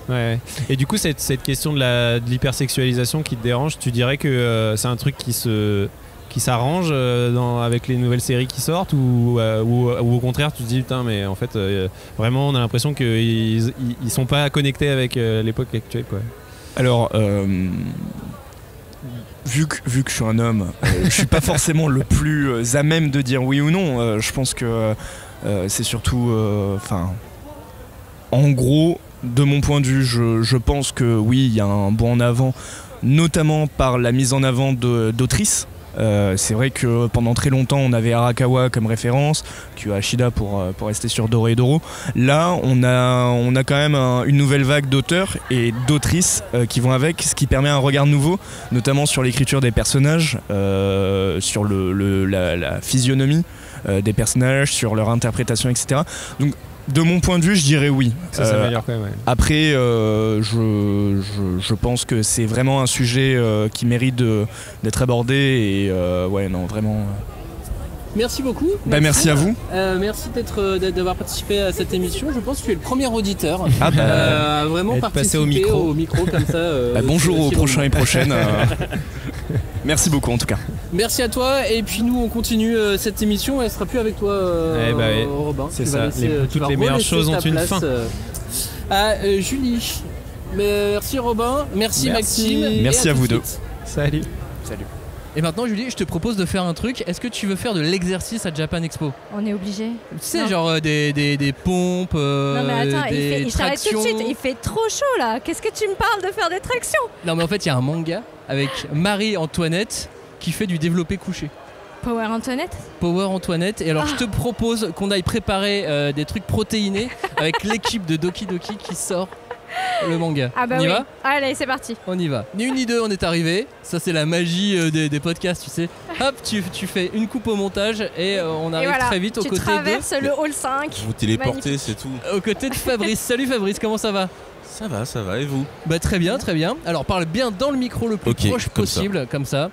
Ouais. Et du coup, cette question de l'hypersexualisation qui te dérange, tu dirais que c'est un truc qui s'arrange avec les nouvelles séries qui sortent ou au contraire tu te dis putain mais en fait vraiment on a l'impression qu'ils sont pas connectés avec l'époque actuelle quoi. Alors vu que je suis un homme, je suis pas forcément le plus à même de dire oui ou non. Je pense que c'est surtout en gros de mon point de vue je pense que oui il y a un bond en avant notamment par la mise en avant d'autrices. C'est vrai que pendant très longtemps on avait Arakawa comme référence, Ashida pour rester sur Dorohedoro. Là on a quand même une nouvelle vague d'auteurs et d'autrices qui vont avec, ce qui permet un regard nouveau, notamment sur l'écriture des personnages, sur la physionomie des personnages, sur leur interprétation, etc. Donc de mon point de vue, je dirais oui. Ça s'améliore quand même. Ouais. Après, je pense que c'est vraiment un sujet qui mérite d'être abordé et ouais, non, vraiment. Merci beaucoup. Merci à vous. Merci d'avoir participé à cette émission. Je pense que tu es le premier auditeur à vraiment participer au micro comme ça. Bonjour aux prochains et prochaines. Merci beaucoup en tout cas. Merci à toi et puis nous on continue cette émission. Elle sera plus avec toi, Robin. C'est ça. Toutes les meilleures choses ont une fin. Julie. Merci Robin. Merci Maxime. Merci à vous deux. Salut. Et maintenant Julie, je te propose de faire un truc. Est-ce que tu veux faire de l'exercice à Japan Expo? On est obligé. Tu sais, genre des pompes, non mais attends, des il t'arrête tout de tractions. suite, il fait trop chaud là. Qu'est-ce que tu me parles de faire des tractions? Non mais en fait il y a un manga avec Marie-Antoinette qui fait du développé couché. Power Antoinette. Power Antoinette. Et alors je te propose qu'on aille préparer des trucs protéinés avec l'équipe de Doki Doki qui sort le manga. Ah bah on y oui. va? Allez, c'est parti. On y va. Ni une ni deux, on est arrivé. Ça c'est la magie des podcasts, tu sais. Hop, tu fais une coupe au montage et on arrive très vite aux côtés de... Tu traverses le hall 5. Vous téléportez, c'est tout. Aux côtés de Fabrice. Salut Fabrice, comment ça va? Ça va, et vous? Bah très bien. Alors parle bien dans le micro le plus proche possible, comme ça.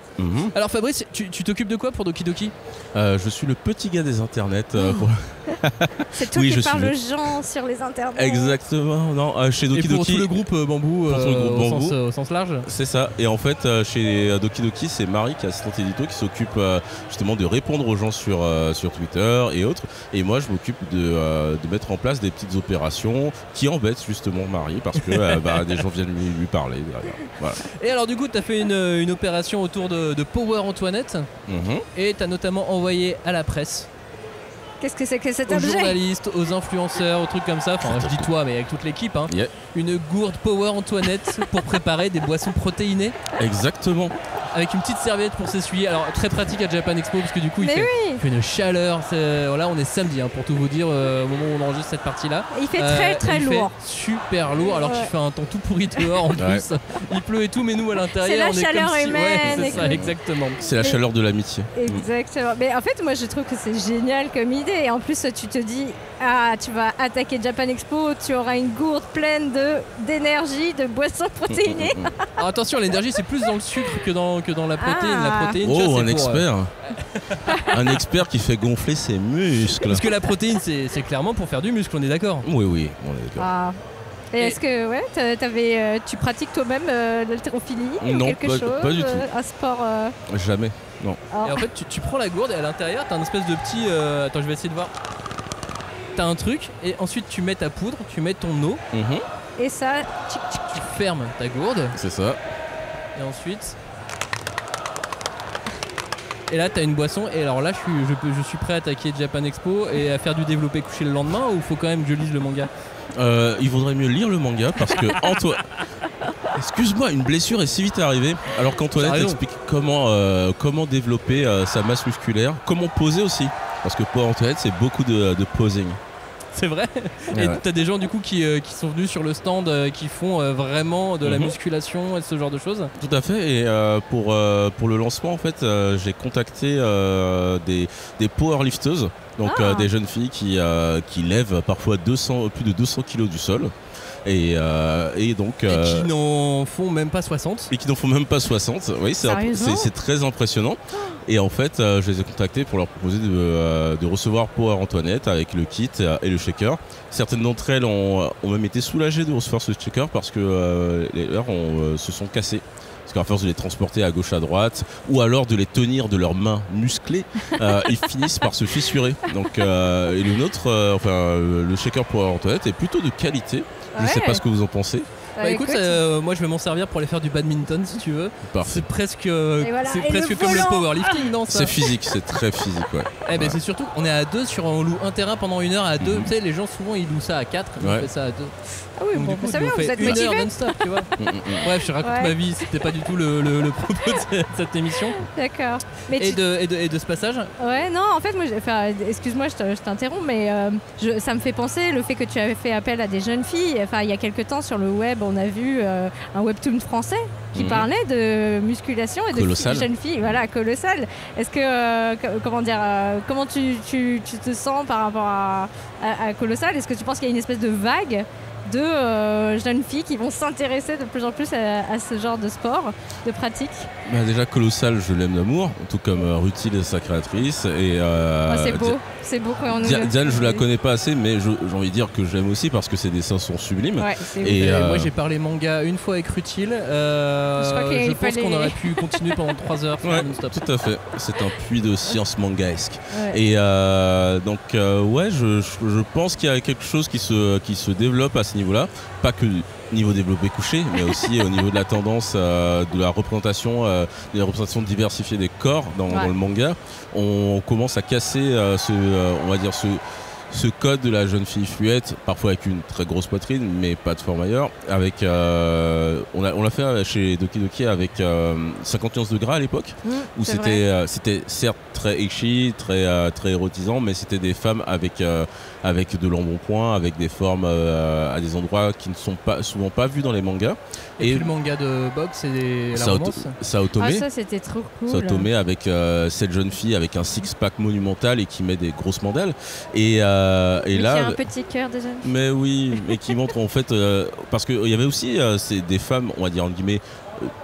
Alors Fabrice, tu t'occupes de quoi pour Doki Doki? Je suis le petit gars des internets. C'est toi qui parles aux gens sur les internets. Exactement, non, chez Doki Doki. Et pour Doki, tout le groupe Bambou, au sens large. C'est ça, et en fait chez Doki Doki, c'est Marie qui est assistante édito qui s'occupe justement de répondre aux gens sur Twitter et autres. Et moi je m'occupe de mettre en place des petites opérations qui embêtent justement Marie parce que des gens viennent lui parler derrière. Voilà. Et alors du coup tu as fait une opération autour de Power Antoinette et tu as notamment envoyé à la presse. Qu'est-ce que c'est que cet aux objet? journalistes, aux influenceurs, aux trucs comme ça, enfin je dis toi mais avec toute l'équipe hein. Yeah. Une gourde Power Antoinette pour préparer des boissons protéinées. Exactement. Avec une petite serviette pour s'essuyer. Alors très pratique à Japan Expo parce que du coup il fait une chaleur. Là on est samedi hein, pour tout vous dire au moment où on enregistre cette partie là. Il fait très lourd. Fait super lourd alors qu'il fait un temps tout pourri dehors en plus. Il pleut et tout mais nous à l'intérieur on est chaleur comme si... humaine. c'est ça exactement. C'est la chaleur de l'amitié. Exactement. Mais en fait moi je trouve que c'est génial comme idée. Et en plus tu te dis tu vas attaquer Japan Expo, tu auras une gourde pleine d'énergie, de boissons protéinées. Alors attention, l'énergie c'est plus dans le sucre que dans la protéine. La protéine, oh, un expert. Un expert qui fait gonfler ses muscles. Parce que la protéine c'est clairement pour faire du muscle, on est d'accord? Oui, on est d'accord. Et est-ce que tu pratiques toi-même l'haltérophilie ou quelque chose? Pas du tout. Un sport Jamais, non. Et en fait tu prends la gourde et à l'intérieur t'as un espèce de petit... Attends, je vais essayer de voir. T'as un truc et ensuite tu mets ta poudre, tu mets ton eau. Et ça, tu fermes ta gourde. C'est ça. Et ensuite... Et là t'as une boisson et alors là je suis prêt à attaquer Japan Expo et à faire du développé couché le lendemain ou faut quand même que je lise le manga? Il vaudrait mieux lire le manga parce que excuse-moi, une blessure est si vite arrivée alors qu'Antoinette explique comment développer sa masse musculaire, comment poser aussi parce que pour Antoinette c'est beaucoup de posing. C'est vrai. Et t'as des gens du coup qui sont venus sur le stand qui font vraiment de la musculation et ce genre de choses. Tout à fait. Et pour le lancement en fait j'ai contacté des powerlifteuses, donc des jeunes filles qui lèvent parfois plus de 200 kilos du sol. Et donc. Et qui n'en font même pas 60. Oui, c'est très impressionnant. Et en fait, je les ai contactés pour leur proposer de recevoir Power Antoinette avec le kit et le shaker. Certaines d'entre elles ont même été soulagées de recevoir ce shaker parce que les leurs se sont cassés. Parce qu'à force de les transporter à gauche à droite ou alors de les tenir de leurs mains musclées, ils finissent par se fissurer. Donc, et le nôtre, le shaker Power Antoinette est plutôt de qualité. Je ne sais pas ce que vous en pensez. Bah écoute, moi je vais m'en servir pour aller faire du badminton si tu veux. Parfait. C'est presque comme le powerlifting, non ça. C'est physique, c'est très physique, ouais. Ben c'est surtout, on est à 2 on loue un terrain pendant 1 heure à 2. Tu sais, les gens souvent ils louent ça à 4, on fait ça à 2. Ah oui, bon, ça vient, vous êtes motivé. 1 heure non-stop, tu vois. Bref, je raconte ma vie, c'était pas du tout le propos de cette émission. D'accord. Et de ce passage. Ouais, non, en fait, moi, excuse-moi, je t'interromps, mais ça me fait penser le fait que tu avais fait appel à des jeunes filles. Enfin, il y a quelques temps sur le web, on a vu un webtoon français qui parlait de musculation et de jeunes filles, voilà, colossal. Est-ce que, comment tu te sens par rapport à Colossal? Est-ce que tu penses qu'il y a une espèce de vague de jeunes filles qui vont s'intéresser de plus en plus à ce genre de sport, de pratique? Déjà Colossal, je l'aime d'amour, tout comme Rutil, sa créatrice. Et, c'est beau quand on Diane, je la connais pas assez, mais j'ai envie de dire que je l'aime aussi parce que ses dessins sont sublimes. Ouais, et moi j'ai parlé manga une fois avec Rutil. Je pense qu'on aurait pu continuer pendant 3 heures. Non-stop. Tout à fait. C'est un puits de science mangaesque. Ouais. Et donc je pense qu'il y a quelque chose qui se développe à ce niveau-là, pas que niveau développé couché, mais aussi au niveau de la tendance de la représentation diversifiée des corps dans le manga. On commence à casser ce code de la jeune fille fluette, parfois avec une très grosse poitrine, mais pas de forme ailleurs. Avec, on l'a fait chez Doki Doki avec 50 nuances de gras à l'époque, où c'était certes très ecchi, très érotisant, mais c'était des femmes avec de l'embonpoint, avec des formes à des endroits qui ne sont souvent pas vus dans les mangas. Et puis le manga de Bob, c'est la romance. Saotome. Ah, ça c'était trop cool. Saotome avec cette jeune fille avec un six-pack monumental et qui met des grosses mandales. Et là, qui a un petit cœur déjà. Mais oui, mais qui montre en fait parce qu'il y avait aussi des femmes, on va dire en guillemets,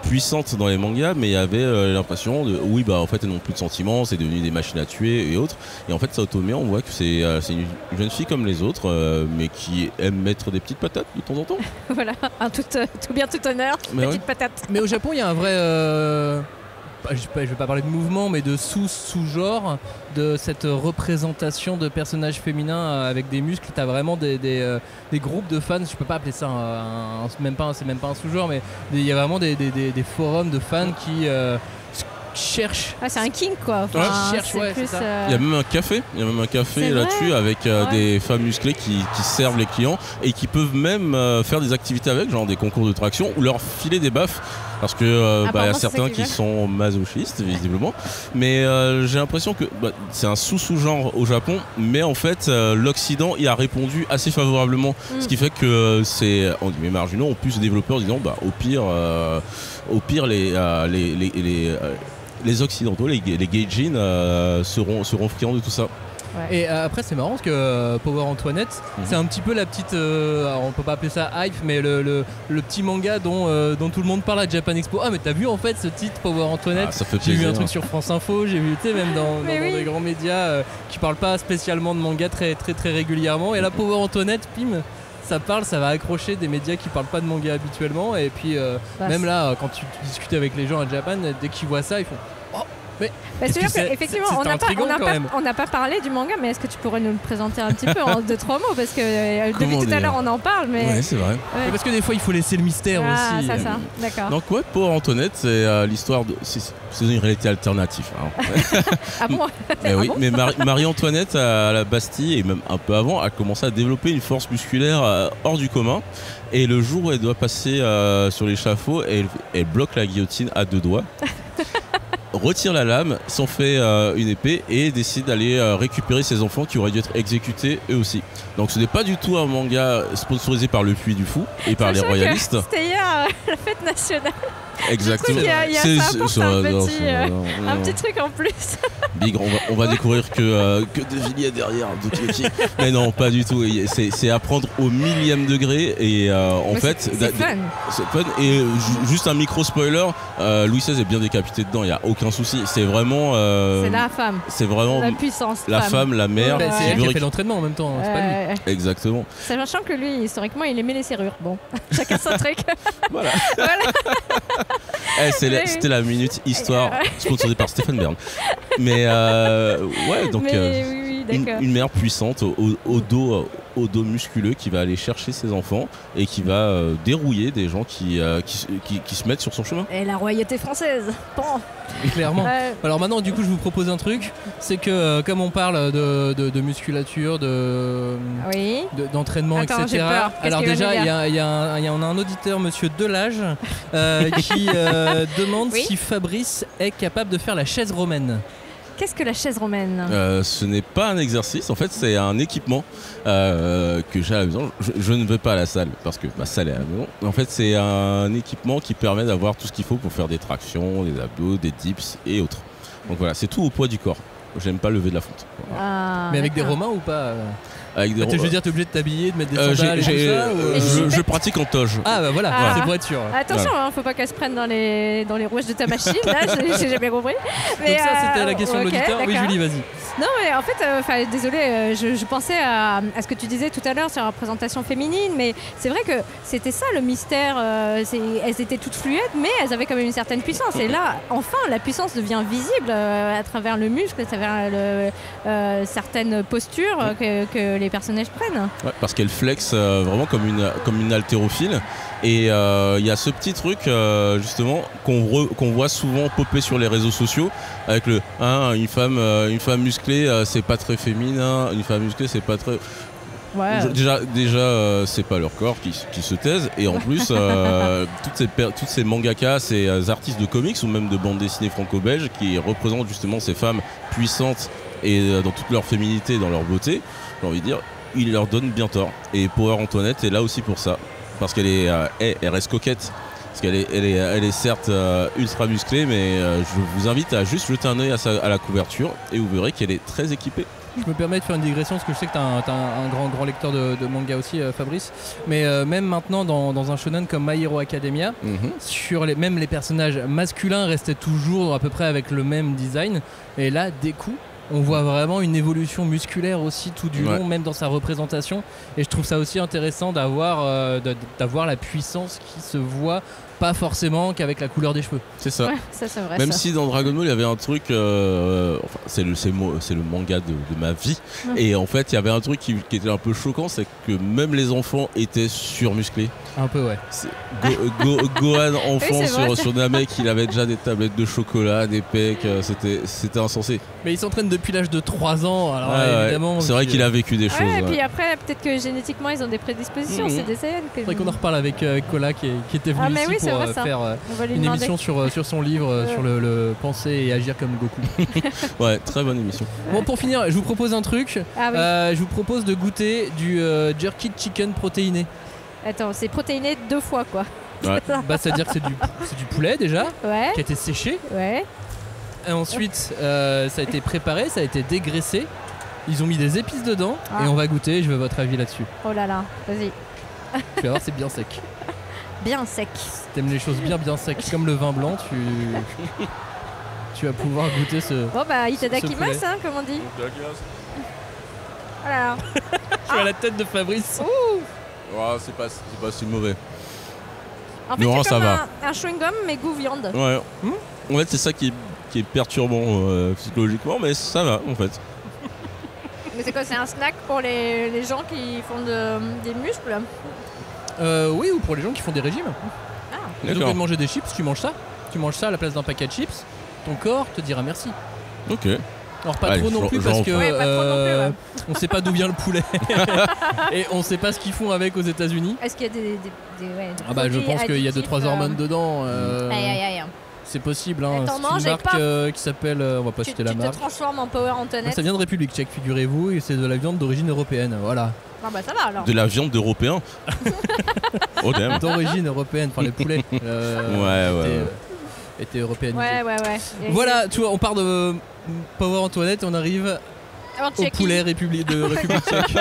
puissantes dans les mangas, mais il y avait l'impression en fait elles n'ont plus de sentiments, c'est devenu des machines à tuer et autres. Et en fait Saotome, on voit que c'est une jeune fille comme les autres, mais qui aime mettre des petites patates de temps en temps. Voilà, un tout bien tout honneur, petite patate. Mais au Japon il y a un vrai je vais pas parler de mouvement, mais de sous-genre de cette représentation de personnages féminins avec des muscles. T'as vraiment des groupes de fans, je peux pas appeler ça c'est même pas un sous-genre, mais il y a vraiment des forums de fans qui cherchent. Ah, c'est un king quoi. Il y a même un café là-dessus avec des femmes musclées qui servent les clients et qui peuvent même faire des activités avec, genre des concours de traction ou leur filer des baffes. Parce que y a certains qui sont masochistes visiblement, mais j'ai l'impression que c'est un sous-genre au Japon, mais en fait l'Occident y a répondu assez favorablement, ce qui fait que c'est en guillemets marginaux ont pu se développer en disant au pire les occidentaux, les gaijin seront friands de tout ça. Ouais. Et après c'est marrant parce que Power Antoinette c'est un petit peu la petite alors on peut pas appeler ça hype, mais le petit manga dont tout le monde parle à Japan Expo. Ah mais t'as vu en fait ce titre Power Antoinette, j'ai vu un truc sur France Info, j'ai vu même dans des grands médias qui parlent pas spécialement de manga très très très régulièrement, et là Power Antoinette, pim, ça va accrocher des médias qui parlent pas de manga habituellement, et puis même là quand tu discutes avec les gens à Japan, dès qu'ils voient ça ils font mais c'est-à-dire qu'effectivement, on n'a pas parlé du manga, mais est-ce que tu pourrais nous le présenter un petit peu en 2-3 mots, parce que depuis tout à l'heure on en parle, mais ouais, c'est vrai. Ouais. Parce que des fois il faut laisser le mystère aussi. Ça, d'accord. Donc Power Antoinette, c'est l'histoire de c'est une réalité alternative. Ah bon? Oui, mais Marie-Antoinette à la Bastille et même un peu avant a commencé à développer une force musculaire hors du commun. Et le jour où elle doit passer sur l'échafaud, elle bloque la guillotine à 2 doigts. Retire la lame, s'en fait une épée et décide d'aller récupérer ses enfants qui auraient dû être exécutés eux aussi. Donc ce n'est pas du tout un manga sponsorisé par le Puy du Fou et par les royalistes. C'était hier la fête nationale. Exactement. Un petit truc en plus. Big, on va découvrir que De Villiers derrière. Mais non, pas du tout. C'est à prendre au millième degré et en fait, c'est fun. C'est fun. Et juste un micro spoiler, Louis XVI est bien décapité dedans. Il y a aucun souci. C'est vraiment. C'est la femme. C'est vraiment la puissance. La femme, la mère. C'est elle qui a fait l'entraînement en même temps. C'est pas lui. Exactement. Sachant que lui, historiquement, il aimait les serrures. Bon, chacun son truc. Voilà. C'était la minute histoire sponsorisée par Stéphane Bern. Mais ouais, donc une mère puissante au dos musculeux qui va aller chercher ses enfants et qui va dérouiller des gens qui se mettent sur son chemin. Et la royauté française. Bon. Clairement. Alors maintenant, du coup, je vous propose un truc, c'est que comme on parle de musculature, d'entraînement, etc. Alors déjà, il y a un auditeur, Monsieur Delage, qui demande si Fabrice est capable de faire la chaise romaine. Qu'est-ce que la chaise romaine ? Ce n'est pas un exercice, en fait c'est un équipement que j'ai à la maison. Je ne vais pas à la salle parce que ma salle est à la maison. En fait c'est un équipement qui permet d'avoir tout ce qu'il faut pour faire des tractions, des abdos, des dips et autres. Donc voilà, c'est tout au poids du corps. J'aime pas lever de la fonte. Ah, mais avec des Romains ou pas avec des je veux dire, t'es obligé de t'habiller, de mettre des sandales et tout ça je pratique en toge. Ah bah voilà, c'est pour être sûr. Attention, faut pas qu'elle se prenne dans les rouages de ta machine, là, j'ai jamais compris. Mais donc ça, c'était la question de l'auditeur. Oui, Julie, vas-y. Non, mais en fait, désolée, je pensais à ce que tu disais tout à l'heure sur la représentation féminine, mais c'est vrai que c'était ça le mystère. Elles étaient toutes fluettes, mais elles avaient quand même une certaine puissance. Et là, enfin, la puissance devient visible à travers le muscle, à travers certaines postures que les personnages prennent. Ouais, parce qu'elle flex vraiment comme une haltérophile. Et il y a ce petit truc justement qu'on voit souvent popper sur les réseaux sociaux avec une femme musclée c'est pas très féminin, une femme musclée c'est pas très... Ouais. Déjà c'est pas leur corps qui se taisent et en plus toutes ces mangakas, ces artistes de comics ou même de bande dessinée franco-belge qui représentent justement ces femmes puissantes et dans toute leur féminité et dans leur beauté, j'ai envie de dire, ils leur donnent bien tort. Et Power Antoinette est là aussi pour ça, parce qu'elle reste coquette, parce qu'elle est certes ultra musclée, mais je vous invite à juste jeter un œil à la couverture et vous verrez qu'elle est très équipée. Je me permets de faire une digression parce que je sais que t'as un grand lecteur de manga aussi, Fabrice. Mais même maintenant dans un shonen comme My Hero Academia, même les personnages masculins restaient toujours à peu près avec le même design. Et là, des coups, on voit vraiment une évolution musculaire aussi tout du long, même dans sa représentation. Et je trouve ça aussi intéressant d'avoir la puissance qui se voit pas forcément qu'avec la couleur des cheveux. C'est ça. Ouais, ça c'est vrai. Même si dans Dragon Ball il y avait un truc, c'est le manga de ma vie. Et en fait il y avait un truc qui était un peu choquant, c'est que même les enfants étaient surmusclés. Un peu ouais. Gohan enfant sur Namek, il avait déjà des tablettes de chocolat, des pecs, c'était insensé. Mais il s'entraîne depuis l'âge de 3 ans, alors évidemment. C'est vrai qu'il a vécu des choses. Et puis après peut-être que génétiquement ils ont des prédispositions, c'est des Saiyans. C'est vrai qu'on en reparle avec Kola qui était venu ici pour faire une émission sur son livre sur le penser et agir comme Goku. Ouais, très bonne émission. Bon, pour finir, je vous propose un truc. Je vous propose de goûter du jerky chicken protéiné. Attends, c'est protéiné 2 fois quoi. Ouais. Bah, c'est-à-dire que c'est du poulet déjà, qui a été séché. Ouais. Et ensuite, ça a été préparé, ça a été dégraissé. Ils ont mis des épices dedans et on va goûter. Je veux votre avis là-dessus. Oh là là, vas-y. Tu vas voir, c'est bien sec. Bien sec. T'aimes les choses bien sec, comme le vin blanc, tu vas pouvoir goûter ce. Bon bah itadakimasu comme on dit. Voilà. Je suis à la tête de Fabrice. Oh, c'est pas si mauvais. En fait, c'est comme un chewing-gum mais goût viande. Ouais. En fait, c'est ça qui est perturbant psychologiquement, mais ça va en fait. Mais c'est quoi, c'est un snack pour les gens qui font des muscles? Oui, ou pour les gens qui font des régimes. Plutôt que de manger des chips, tu manges ça à la place d'un paquet de chips, ton corps te dira merci. Ok. Alors pas trop non plus parce que on sait pas d'où vient le poulet et on sait pas ce qu'ils font avec aux États-Unis. Est-ce qu'il y a des je pense qu'il y a 2-3 hormones dedans. Aïe. C'est possible, hein. T'en C'est manges une et marque paf. qui s'appelle, on va pas citer la Tu marque. te transformes en Power Antoinette. Ça vient de République Tchèque, figurez-vous, et c'est de la viande d'origine européenne, voilà. Ah bah ça va alors. De la viande d'Européens. Oh damn. D'origine européenne, enfin les poulets. Étaient européennes. Ouais. Voilà, tu vois, on part de Power Antoinette et on arrive au poulet de République Tchèque.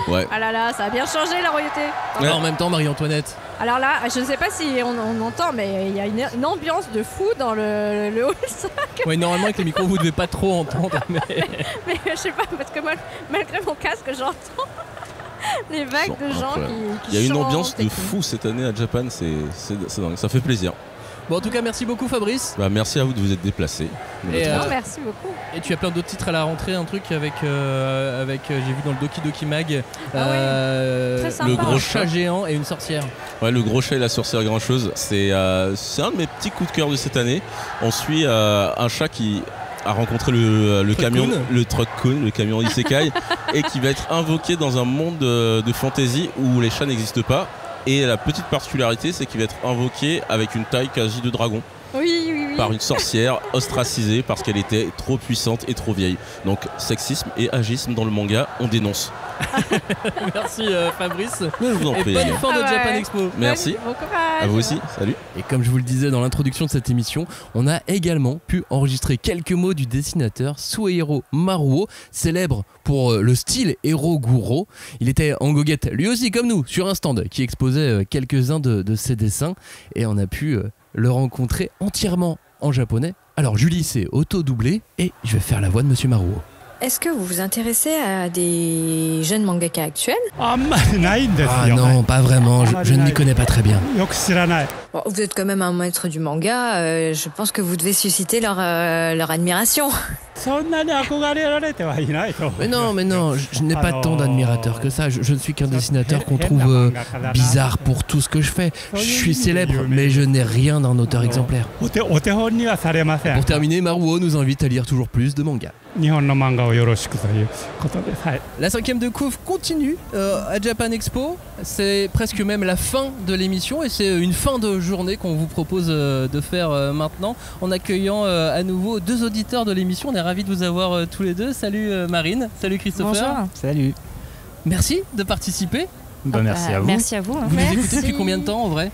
Ouais. Ah là là, ça a bien changé la royauté. Ouais. En même temps, Marie-Antoinette. Alors là, je ne sais pas si on entend, mais il y a une ambiance de fou dans le hall 5. Ouais, normalement avec les micros vous devez pas trop entendre, mais je sais pas, parce que moi, malgré mon casque, j'entends les vagues de gens qui Il y a une chantent ambiance et de tout. fou cette année à Japan, c'est dingue, ça fait plaisir. Bon, en tout cas, merci beaucoup Fabrice. Bah, merci à vous de vous être déplacé. Merci beaucoup. Et tu as plein d'autres titres à la rentrée, un truc avec j'ai vu dans le Doki Doki Mag, Très sympa. Le gros chat géant et une sorcière. Ouais, le gros chat et la sorcière grand chose, c'est un de mes petits coups de cœur de cette année. On suit un chat qui a rencontré le camion, le Truck-kun, le camion Isekai, et qui va être invoqué dans un monde de fantasy où les chats n'existent pas. Et la petite particularité, c'est qu'il va être invoqué avec une taille quasi de dragon. Oui. Par une sorcière ostracisée parce qu'elle était trop puissante et trop vieille. Donc sexisme et agisme dans le manga, on dénonce. Merci Fabrice. Je vous en et prie. bonne fin de Japan Expo. Merci. Bon courage. À vous aussi. Salut. Et comme je vous le disais dans l'introduction de cette émission, on a également pu enregistrer quelques mots du dessinateur Suehiro Maruo, célèbre pour le style Hero-Guro. Il était en goguette, lui aussi comme nous, sur un stand qui exposait quelques-uns de ses dessins et on a pu le rencontrer entièrement en japonais. Alors Julie s'est auto-doublée et je vais faire la voix de Monsieur Maruo. Est-ce que vous vous intéressez à des jeunes mangaka actuels? Ah non, pas vraiment, je ne m'y connais pas très bien. Bon, vous êtes quand même un maître du manga, je pense que vous devez susciter leur admiration. Mais non, je n'ai pas tant d'admirateurs que ça. Je ne suis qu'un dessinateur qu'on trouve bizarre pour tout ce que je fais. Je suis célèbre, mais je n'ai rien d'un auteur exemplaire. Pour terminer, Maruo nous invite à lire toujours plus de mangas. La 5e de couvre continue à Japan Expo. C'est presque même la fin de l'émission et c'est une fin de journée qu'on vous propose de faire maintenant en accueillant à nouveau 2 auditeurs de l'émission. On est ravis de vous avoir tous les deux. Salut Marine, salut Christopher. Bonjour. Salut. Merci de participer. Merci à vous. Merci à vous. Vous nous écoutez depuis combien de temps en vrai?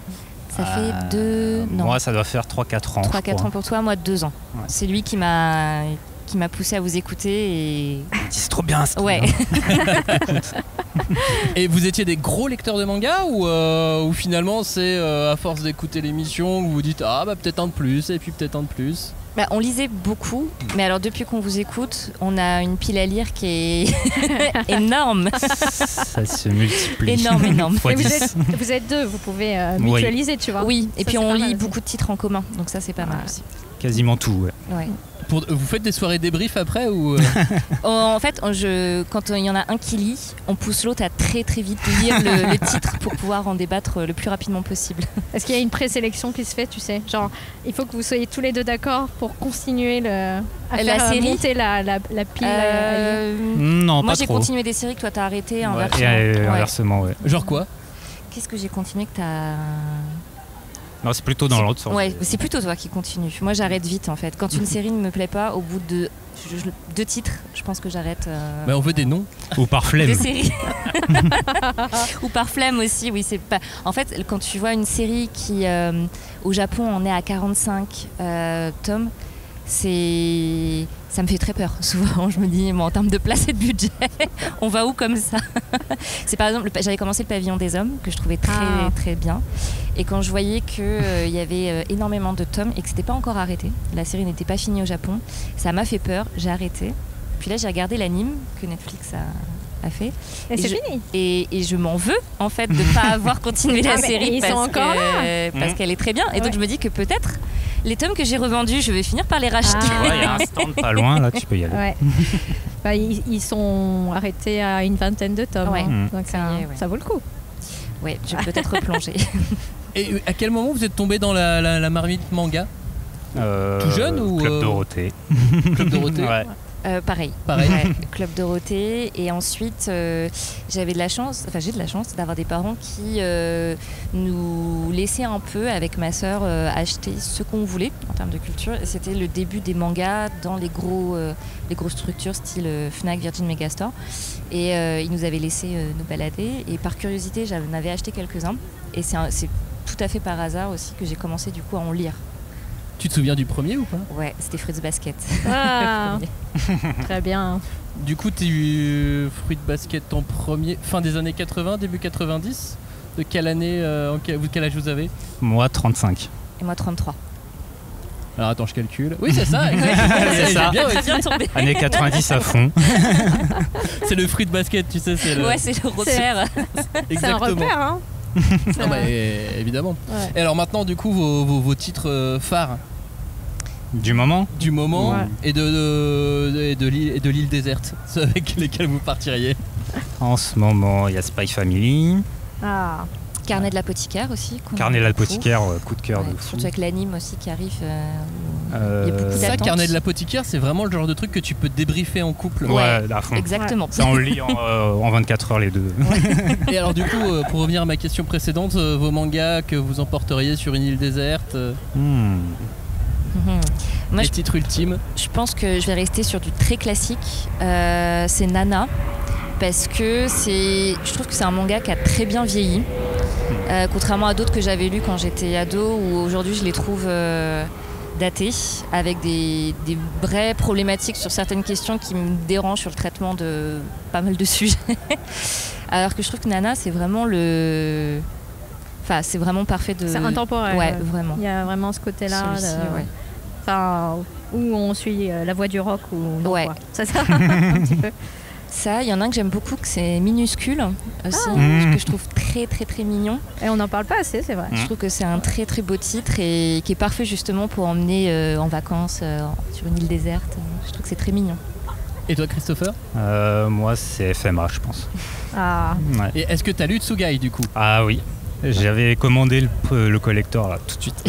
Ça fait 2... Non. Moi ça doit faire 3-4 ans. 3-4 ans pour toi, moi 2 ans. Ouais. C'est lui qui m'a poussé à vous écouter et... C'est trop bien. Ouais. Et vous étiez des gros lecteurs de manga ou finalement c'est à force d'écouter l'émission que vous vous dites ah bah peut-être un de plus et puis peut-être un de plus? Bah, on lisait beaucoup, mais alors depuis qu'on vous écoute, on a une pile à lire qui est énorme. Ça se multiplie. Énorme. Et vous êtes 2, vous pouvez mutualiser, tu vois. Oui, et ça, puis on lit beaucoup de titres en commun, donc ça c'est pas mal aussi. Quasiment tout, ouais. Vous faites des soirées débrief après ou En fait, quand il y en a un qui lit, on pousse l'autre à très très vite lire le titre pour pouvoir en débattre le plus rapidement possible. Est-ce qu'il y a une présélection qui se fait, tu sais? Genre, il faut que vous soyez tous les 2 d'accord pour continuer à faire monter la pile à lire. Non, moi pas j'ai trop. continué des séries que toi t'as arrêté inversement. Inversement, ouais. Genre quoi? Qu'est-ce que j'ai continué que t'as... Non, c'est plutôt dans l'autre sens. Ouais, c'est plutôt toi qui continue. Moi, j'arrête vite en fait. Quand une série ne me plaît pas, au bout de 2 titres, je pense que j'arrête. Mais on veut des noms. Ou par flemme. Des séries. Ou par flemme aussi, oui. C'est pas. En fait, quand tu vois une série qui, au Japon, on est à 45 tomes, ça me fait très peur. Souvent, je me dis, en termes de place et de budget, on va où comme ça? C'est par exemple, j'avais commencé le Pavillon des Hommes, que je trouvais très bien. Et quand je voyais qu'il y avait énormément de tomes et que c'était pas encore arrêté, la série n'était pas finie au Japon, ça m'a fait peur, j'ai arrêté. Puis là, j'ai regardé l'anime que Netflix a fait. Et c'est fini. Et je m'en veux, en fait, de ne pas avoir continué la série parce qu'elle est très bien. Et donc, je me dis que peut-être les tomes que j'ai revendus, je vais finir par les racheter. Il y a un stand pas loin, là, tu peux y aller. Ouais. Bah, ils sont arrêtés à une 20aine de tomes. Ouais. Donc ça vaut le coup. Ouais, je vais peut-être replonger. Et à quel moment vous êtes tombé dans la marmite manga? Tout jeune ou Club Dorothée. Club Dorothée. Ouais. Pareil. Ouais, Club Dorothée. Et ensuite, j'ai de la chance d'avoir des parents qui nous laissaient un peu, avec ma sœur, acheter ce qu'on voulait en termes de culture. Et c'était le début des mangas dans les grosses structures style Fnac, Virgin Megastore. Et ils nous avaient laissé nous balader. Et par curiosité, j'en avais acheté quelques-uns. Et c'est tout à fait par hasard aussi que j'ai commencé du coup à en lire. Tu te souviens du premier ou pas? Ouais, c'était Fruits Basket. Ah, très bien. Du coup, tu as eu Fruits Basket en premier, fin des années 80, début 90. De quelle année, quel âge vous avez? Moi, 35. Et moi, 33. Alors attends, je calcule. Oui, c'est ça, exactement. C'est ça. Bien tombé. Années 90 à fond. C'est le Fruits Basket, tu sais. Ouais, c'est le repère. C'est un repère, hein. Non, bah, évidemment. Ouais. Et alors maintenant, du coup, vos titres phares du moment ouais. Et de l'île déserte, ceux avec lesquels vous partiriez. En ce moment, il y a Spy Family. Ah. Carnet de l'apothicaire aussi. Carnet de l'apothicaire, coup de cœur de fou. Surtout avec l'anime aussi qui arrive. Il y a beaucoup ça, d'attentes. Carnet de l'apothicaire, c'est vraiment le genre de truc que tu peux débriefer en couple. Ouais, à fond. Exactement. Ça, on le lit en 24 heures les deux. Et alors du coup, pour revenir à ma question précédente, vos mangas que vous emporteriez sur une île déserte Moi, les titres ultimes. Je pense que je vais rester sur du très classique. C'est Nana. Parce que je trouve que c'est un manga qui a très bien vieilli. Contrairement à d'autres que j'avais lus quand j'étais ado, où aujourd'hui je les trouve datés, avec des vraies problématiques sur certaines questions qui me dérangent sur le traitement de pas mal de sujets. Alors que je trouve que Nana, c'est vraiment c'est vraiment parfait de... C'est intemporel. Ouais, vraiment. Il y a vraiment ce côté-là. Où on suit la voie du rock ou non, ouais. Quoi. Ça un petit peu. Ça, il y en a un que j'aime beaucoup, que c'est Minuscule aussi, que je trouve très très très mignon. Et on n'en parle pas assez, c'est vrai. Je trouve que c'est un très très beau titre et qui est parfait justement pour emmener en vacances sur une île déserte. Je trouve que c'est très mignon. Et toi, Christopher? Moi, c'est FMA, je pense. Ah. Ouais. Et est-ce que tu as lu Tsugai du coup? Ah oui. J'avais commandé le collector là tout de suite.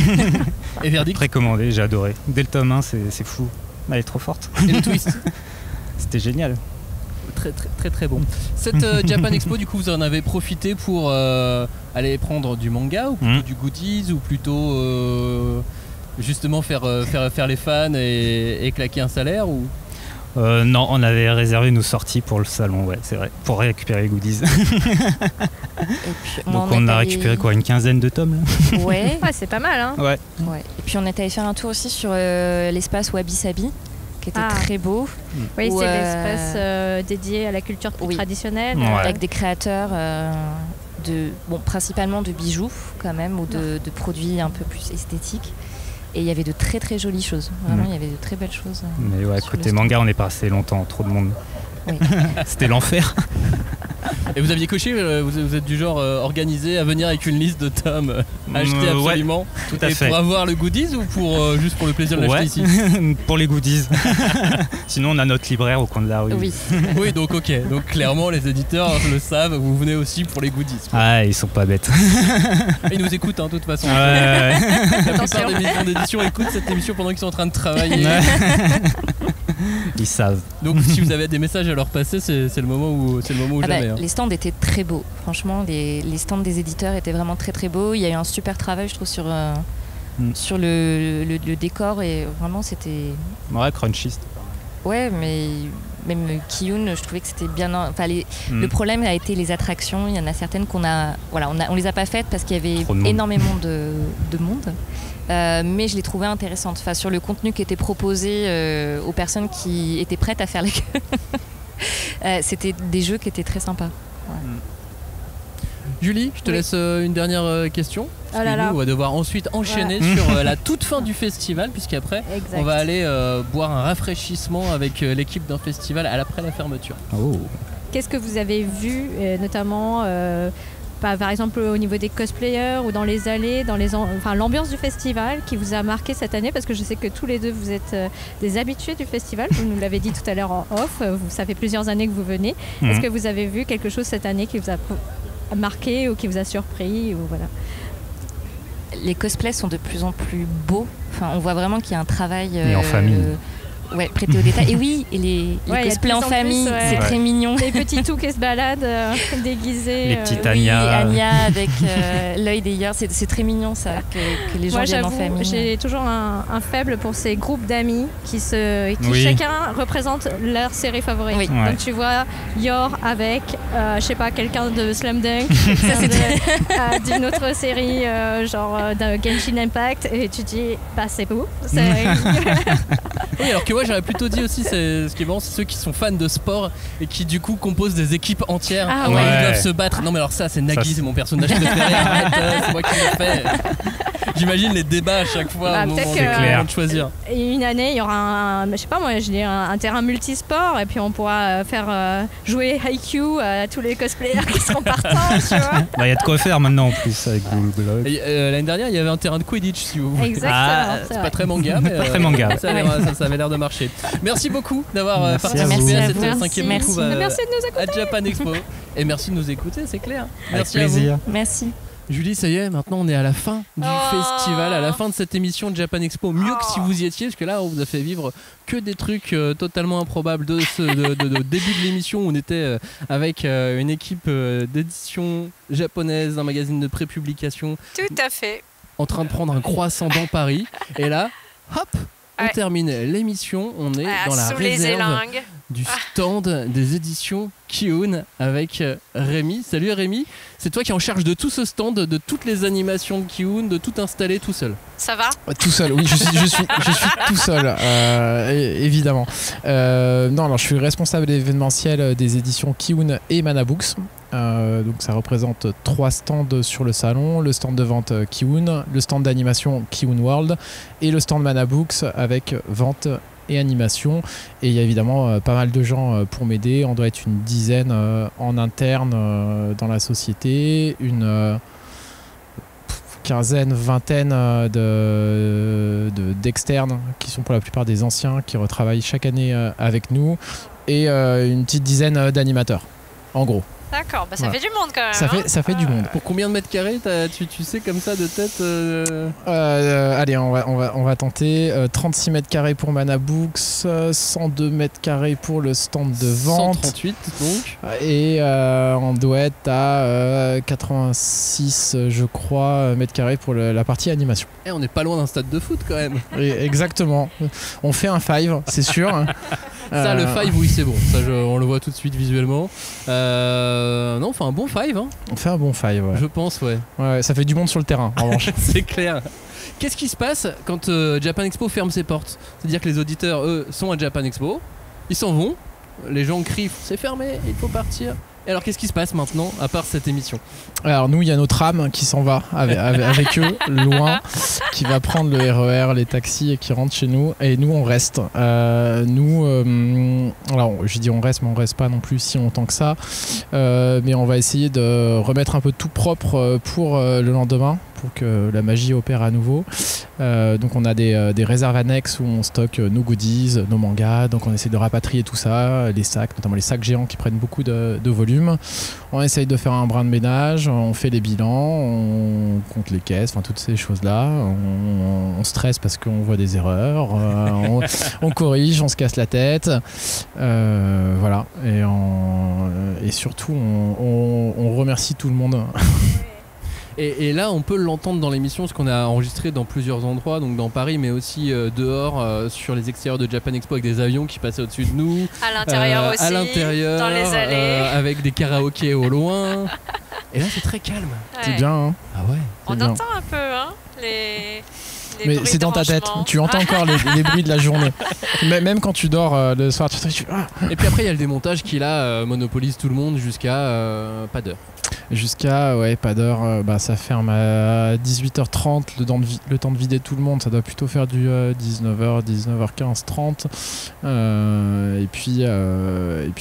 Et verdict? Précommandé, j'ai adoré. Dès le tome 1, c'est fou. Elle est trop forte. Et le twist? C'était génial. Très très très très bon. Cette Japan Expo, du coup, vous en avez profité pour aller prendre du manga ou plutôt du goodies ou plutôt justement faire les fans et claquer un salaire ou... Non, on avait réservé nos sorties pour le salon, ouais, c'est vrai, pour récupérer les goodies. Donc on a récupéré quoi, une quinzaine de tomes là. Ouais, c'est pas mal, hein. Ouais. Et puis on est allé faire un tour aussi sur l'espace Wabi Sabi, qui était très beau. Oui, c'est l'espace dédié à la culture traditionnelle, avec des créateurs principalement de bijoux quand même, ou de produits un peu plus esthétiques. Et il y avait de très très jolies choses. Vraiment, il y avait de très belles choses. Mais ouais, côté manga, on est pas resté longtemps, trop de monde. Oui. C'était l'enfer. Et vous aviez coché, vous êtes du genre organisé à venir avec une liste de tomes achetés absolument, tout à fait. Pour avoir le goodies ou pour juste pour le plaisir de l'acheter ici? Pour les goodies. Sinon on a notre libraire au coin de la rue. Oui. Oui, donc ok, donc clairement les éditeurs le savent, vous venez aussi pour les goodies. Ah, ils sont pas bêtes. Ils nous écoutent de toute façon. Ouais. La plupart des maisons d'édition écoutent cette émission pendant qu'ils sont en train de travailler. Ils savent. Donc si vous avez des messages à leur passer, c'est le moment où jamais. Les stands étaient très beaux. Franchement, les stands des éditeurs étaient vraiment très très beaux. Il y a eu un super travail, je trouve, sur le décor et vraiment c'était. Ouais, Crunchy. Ouais, mais même Kiyun, je trouvais que c'était bien. Enfin, le problème a été les attractions. Il y en a certaines on les a pas faites parce qu'il y avait énormément de monde. Mais je les trouvais intéressantes. Enfin, sur le contenu qui était proposé aux personnes qui étaient prêtes à faire la queue. C'était des jeux qui étaient très sympas. Ouais. Julie, je te laisse une dernière question. Parce que nous, on va devoir ensuite enchaîner sur la toute fin du festival, puisqu'après, on va aller boire un rafraîchissement avec l'équipe d'un festival après la fermeture. Oh. Qu'est-ce que vous avez vu, notamment par exemple au niveau des cosplayers ou dans les allées, l'ambiance du festival qui vous a marqué cette année? Parce que je sais que tous les deux vous êtes des habitués du festival, vous nous l'avez dit tout à l'heure en off, ça fait plusieurs années que vous venez. Est-ce que vous avez vu quelque chose cette année qui vous a marqué ou qui vous a surpris ou voilà? Les cosplays sont de plus en plus beaux. Enfin, on voit vraiment qu'il y a un travail et en famille. ouais, prêter au détail. Et oui, et les cosplays en famille, c'est très mignon. Les petits tout qui se baladent déguisés. Les petites Anya. Oui, Anya avec l'œil d'ailleurs, c'est très mignon ça, que les gens viennent en famille. J'ai toujours un faible pour ces groupes d'amis qui chacun représente leur série favorite. Oui. Donc tu vois Yor avec, je sais pas, quelqu'un de Slam Dunk, d'une autre série, genre de Genshin Impact, et tu dis, bah c'est beau. Oui, alors que moi j'aurais plutôt dit aussi, ce qui est marrant, c'est ceux qui sont fans de sport et qui du coup composent des équipes entières où ils doivent se battre. Non mais alors ça c'est Nagui, c'est mon personnage préféré, arrête, c'est moi qui le fais. J'imagine les débats à chaque fois au moment de choisir. Une année il y aura un terrain multisport et puis on pourra faire jouer Haikyuu à tous les cosplayers qui seront partants, tu vois. Il y a de quoi faire maintenant en plus avec Google. L'année dernière il y avait un terrain de Quidditch si vous voulez. Exactement. C'est pas très manga mais pas très manga. Ça avait l'air de marcher. Merci beaucoup d'avoir participé à cette 5e couve à Japan Expo. Et merci de nous écouter, c'est clair. Merci à vous. Merci. Julie, ça y est, maintenant on est à la fin du festival, à la fin de cette émission de Japan Expo. Mieux que si vous y étiez, parce que là on vous a fait vivre que des trucs totalement improbables de début de l'émission où on était avec une équipe d'édition japonaise, un magazine de prépublication. Tout à fait. En train de prendre un croissant dans Paris. Et là, hop, on termine l'émission. On est dans la réserve du stand des éditions Ki-hoon avec Rémi. Salut Rémi, c'est toi qui es en charge de tout ce stand, de toutes les animations de Ki-hoon, de tout installer tout seul. Ça va ? Tout seul, oui, je suis tout seul, évidemment. Non, alors je suis responsable événementiel des éditions Ki-hoon et Mana Books. Donc ça représente 3 stands sur le salon, le stand de vente Ki-hoon, le stand d'animation Ki-hoon World et le stand Mana Books avec vente et animation. Et il y a évidemment pas mal de gens pour m'aider. On doit être une dizaine en interne dans la société, une quinzaine, vingtaine d'externes qui sont pour la plupart des anciens qui retravaillent chaque année avec nous et une petite dizaine d'animateurs en gros. D'accord, bah ça fait du monde quand même. Ça fait du monde. Pour combien de mètres carrés tu sais comme ça de tête Allez, on va tenter 36 mètres carrés pour Mana Books, 102 mètres carrés pour le stand de vente. 138 donc. Et on doit être à 86, je crois, mètres carrés pour la partie animation. Et on n'est pas loin d'un stade de foot quand même. Exactement. On fait un 5, c'est sûr. Ça, le 5, oui, c'est bon. Ça, on le voit tout de suite visuellement. Non, on fait un bon 5. Hein. On fait un bon 5, ouais. Je pense, ouais. Ouais, ça fait du monde sur le terrain, en revanche. C'est clair. Qu'est-ce qui se passe quand Japan Expo ferme ses portes ? C'est-à-dire que les auditeurs, eux, sont à Japan Expo, ils s'en vont, les gens crient « c'est fermé, il faut partir ». Et alors qu'est-ce qui se passe maintenant à part cette émission ? Alors nous il y a notre âme qui s'en va avec eux loin, qui va prendre le RER, les taxis et qui rentre chez nous et nous on reste. Alors je dis on reste mais on reste pas non plus si longtemps que ça, mais on va essayer de remettre un peu tout propre pour le lendemain pour que la magie opère à nouveau. Donc on a des réserves annexes où on stocke nos goodies, nos mangas, donc on essaie de rapatrier tout ça, les sacs, notamment les sacs géants qui prennent beaucoup de volume. On essaye de faire un brin de ménage, on fait les bilans, on compte les caisses, enfin toutes ces choses-là. On stresse parce qu'on voit des erreurs, on corrige, on se casse la tête. Voilà. Et surtout, on remercie tout le monde. Et là, on peut l'entendre dans l'émission, parce qu'on a enregistré dans plusieurs endroits, donc dans Paris, mais aussi dehors, sur les extérieurs de Japan Expo, avec des avions qui passaient au-dessus de nous. À l'intérieur aussi, à l'intérieur, dans les allées. Avec des karaokés au loin. Et là, c'est très calme. Ouais. C'est bien, hein. Ah ouais. On entend un peu, hein, les mais c'est dans ta tête, tu entends encore les bruits de la journée. Même quand tu dors le soir, tu Et puis après, il y a le démontage qui là monopolise tout le monde jusqu'à pas d'heure. Jusqu'à pas d'heure, ça ferme à 18h30, le temps de vider tout le monde, ça doit plutôt faire du 19h, 19h15, 30. Et puis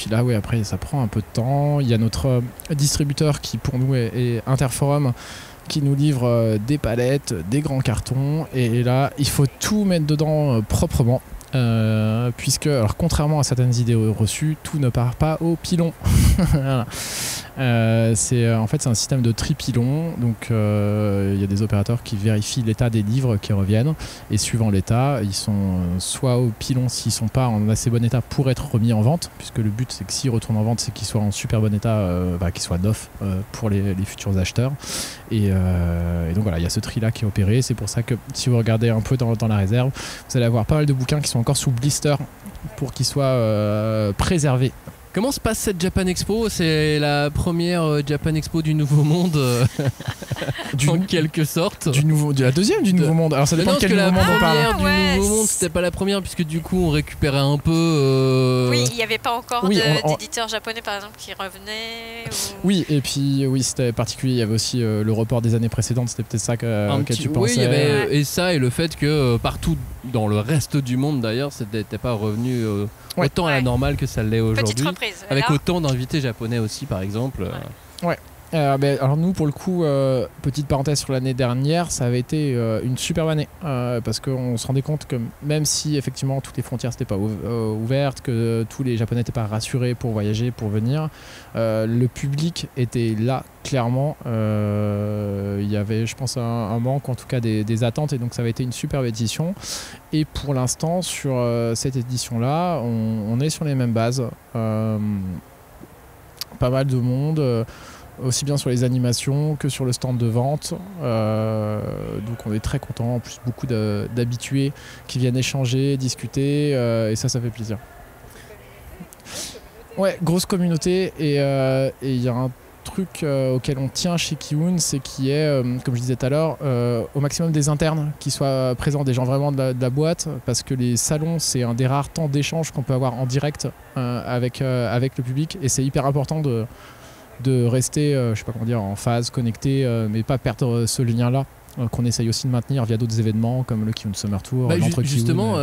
là, après ça prend un peu de temps. Il y a notre distributeur qui pour nous est Interforum, qui nous livre des palettes, des grands cartons, et là il faut tout mettre dedans proprement. Puisque, alors, contrairement à certaines idées reçues, tout ne part pas au pilon. Voilà. En fait, c'est un système de tripylon. Donc, il y a des opérateurs qui vérifient l'état des livres qui reviennent. Et suivant l'état, ils sont soit au pilon s'ils ne sont pas en assez bon état pour être remis en vente. Puisque le but, c'est que s'ils retournent en vente, c'est qu'ils soient en super bon état, qu'ils soient neufs pour les futurs acheteurs. Et donc voilà, il y a ce tri-là qui est opéré. C'est pour ça que si vous regardez un peu dans la réserve, vous allez avoir pas mal de bouquins qui sont encore sous blister pour qu'ils soient préservés. Comment se passe cette Japan Expo? C'est la première Japan Expo du Nouveau Monde, en quelque sorte. De la deuxième du Nouveau Monde. Alors ça dépend de quel Nouveau Monde on parle. La première du Nouveau Monde, c'était pas la première, puisque du coup on récupérait un peu. Oui, il n'y avait pas encore d'éditeurs japonais par exemple qui revenaient. Oui, et puis c'était particulier. Il y avait aussi le report des années précédentes. C'était peut-être ça que tu pensais. Oui, il y avait et ça et le fait que partout dans le reste du monde d'ailleurs, c'était pas revenu autant à la normale que ça l'est aujourd'hui. Avec autant d'invités japonais aussi, par exemple. Ouais. Alors nous, pour le coup, petite parenthèse sur l'année dernière, ça avait été une superbe année parce qu'on se rendait compte que même si effectivement toutes les frontières n'étaient pas ouvertes, que tous les Japonais n'étaient pas rassurés pour voyager, pour venir, le public était là clairement. Il y avait, je pense, un manque, en tout cas des attentes, et donc ça avait été une superbe édition. Et pour l'instant, sur cette édition-là, on est sur les mêmes bases. Pas mal de monde. Aussi bien sur les animations que sur le stand de vente. Donc on est très content. En plus, beaucoup d'habitués qui viennent échanger, discuter, et ça fait plaisir. Ouais, grosse communauté, et il y a un truc auquel on tient chez Kiun, c'est qu'il y ait, comme je disais tout à l'heure, au maximum des internes qui soient présents, des gens vraiment de la boîte, parce que les salons, c'est un des rares temps d'échange qu'on peut avoir en direct avec le public, et c'est hyper important de rester, je sais pas comment dire, en phase, connecté, mais pas perdre ce lien-là, qu'on essaye aussi de maintenir via d'autres événements comme le Kiun Summer Tour. Justement,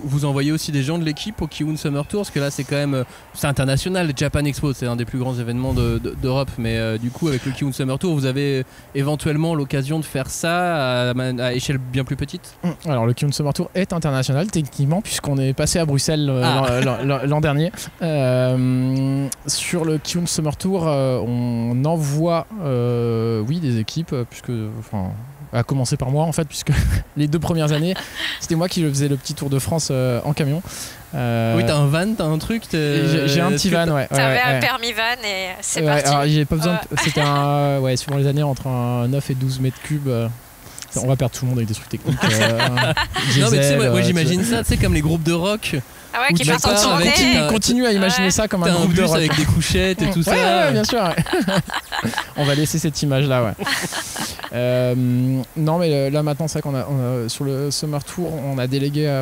vous envoyez aussi des gens de l'équipe au Kiun Summer Tour, parce que là c'est quand même c'est international. Japan Expo, c'est un des plus grands événements d'Europe, mais du coup avec le Kiun Summer Tour, vous avez éventuellement l'occasion de faire ça à échelle bien plus petite. Alors le Kiun Summer Tour est international techniquement, puisqu'on est passé à Bruxelles l'an dernier. Sur le Kiun Summer Tour, on envoie des équipes, puisque à commencer par moi en fait, puisque les 2 premières années c'était moi qui faisais le petit tour de France en camion. Oui, t'as un van, t'as un truc. J'ai un petit van, ouais. T'avais un permis van et c'est parti. Alors j'ai pas besoin. C'était suivant les années, entre un 9 et 12 mètres cubes. On va perdre tout le monde avec des trucs techniques. Non mais tu sais, moi j'imagine ça, tu sais, comme les groupes de rock. Ah ouais, qui partent en tournée. Continue à imaginer ça comme un groupe de rock avec des couchettes et tout ça. Ouais, bien sûr. On va laisser cette image là, ouais. Non mais là maintenant, c'est vrai qu'on a sur le Summer Tour, on a délégué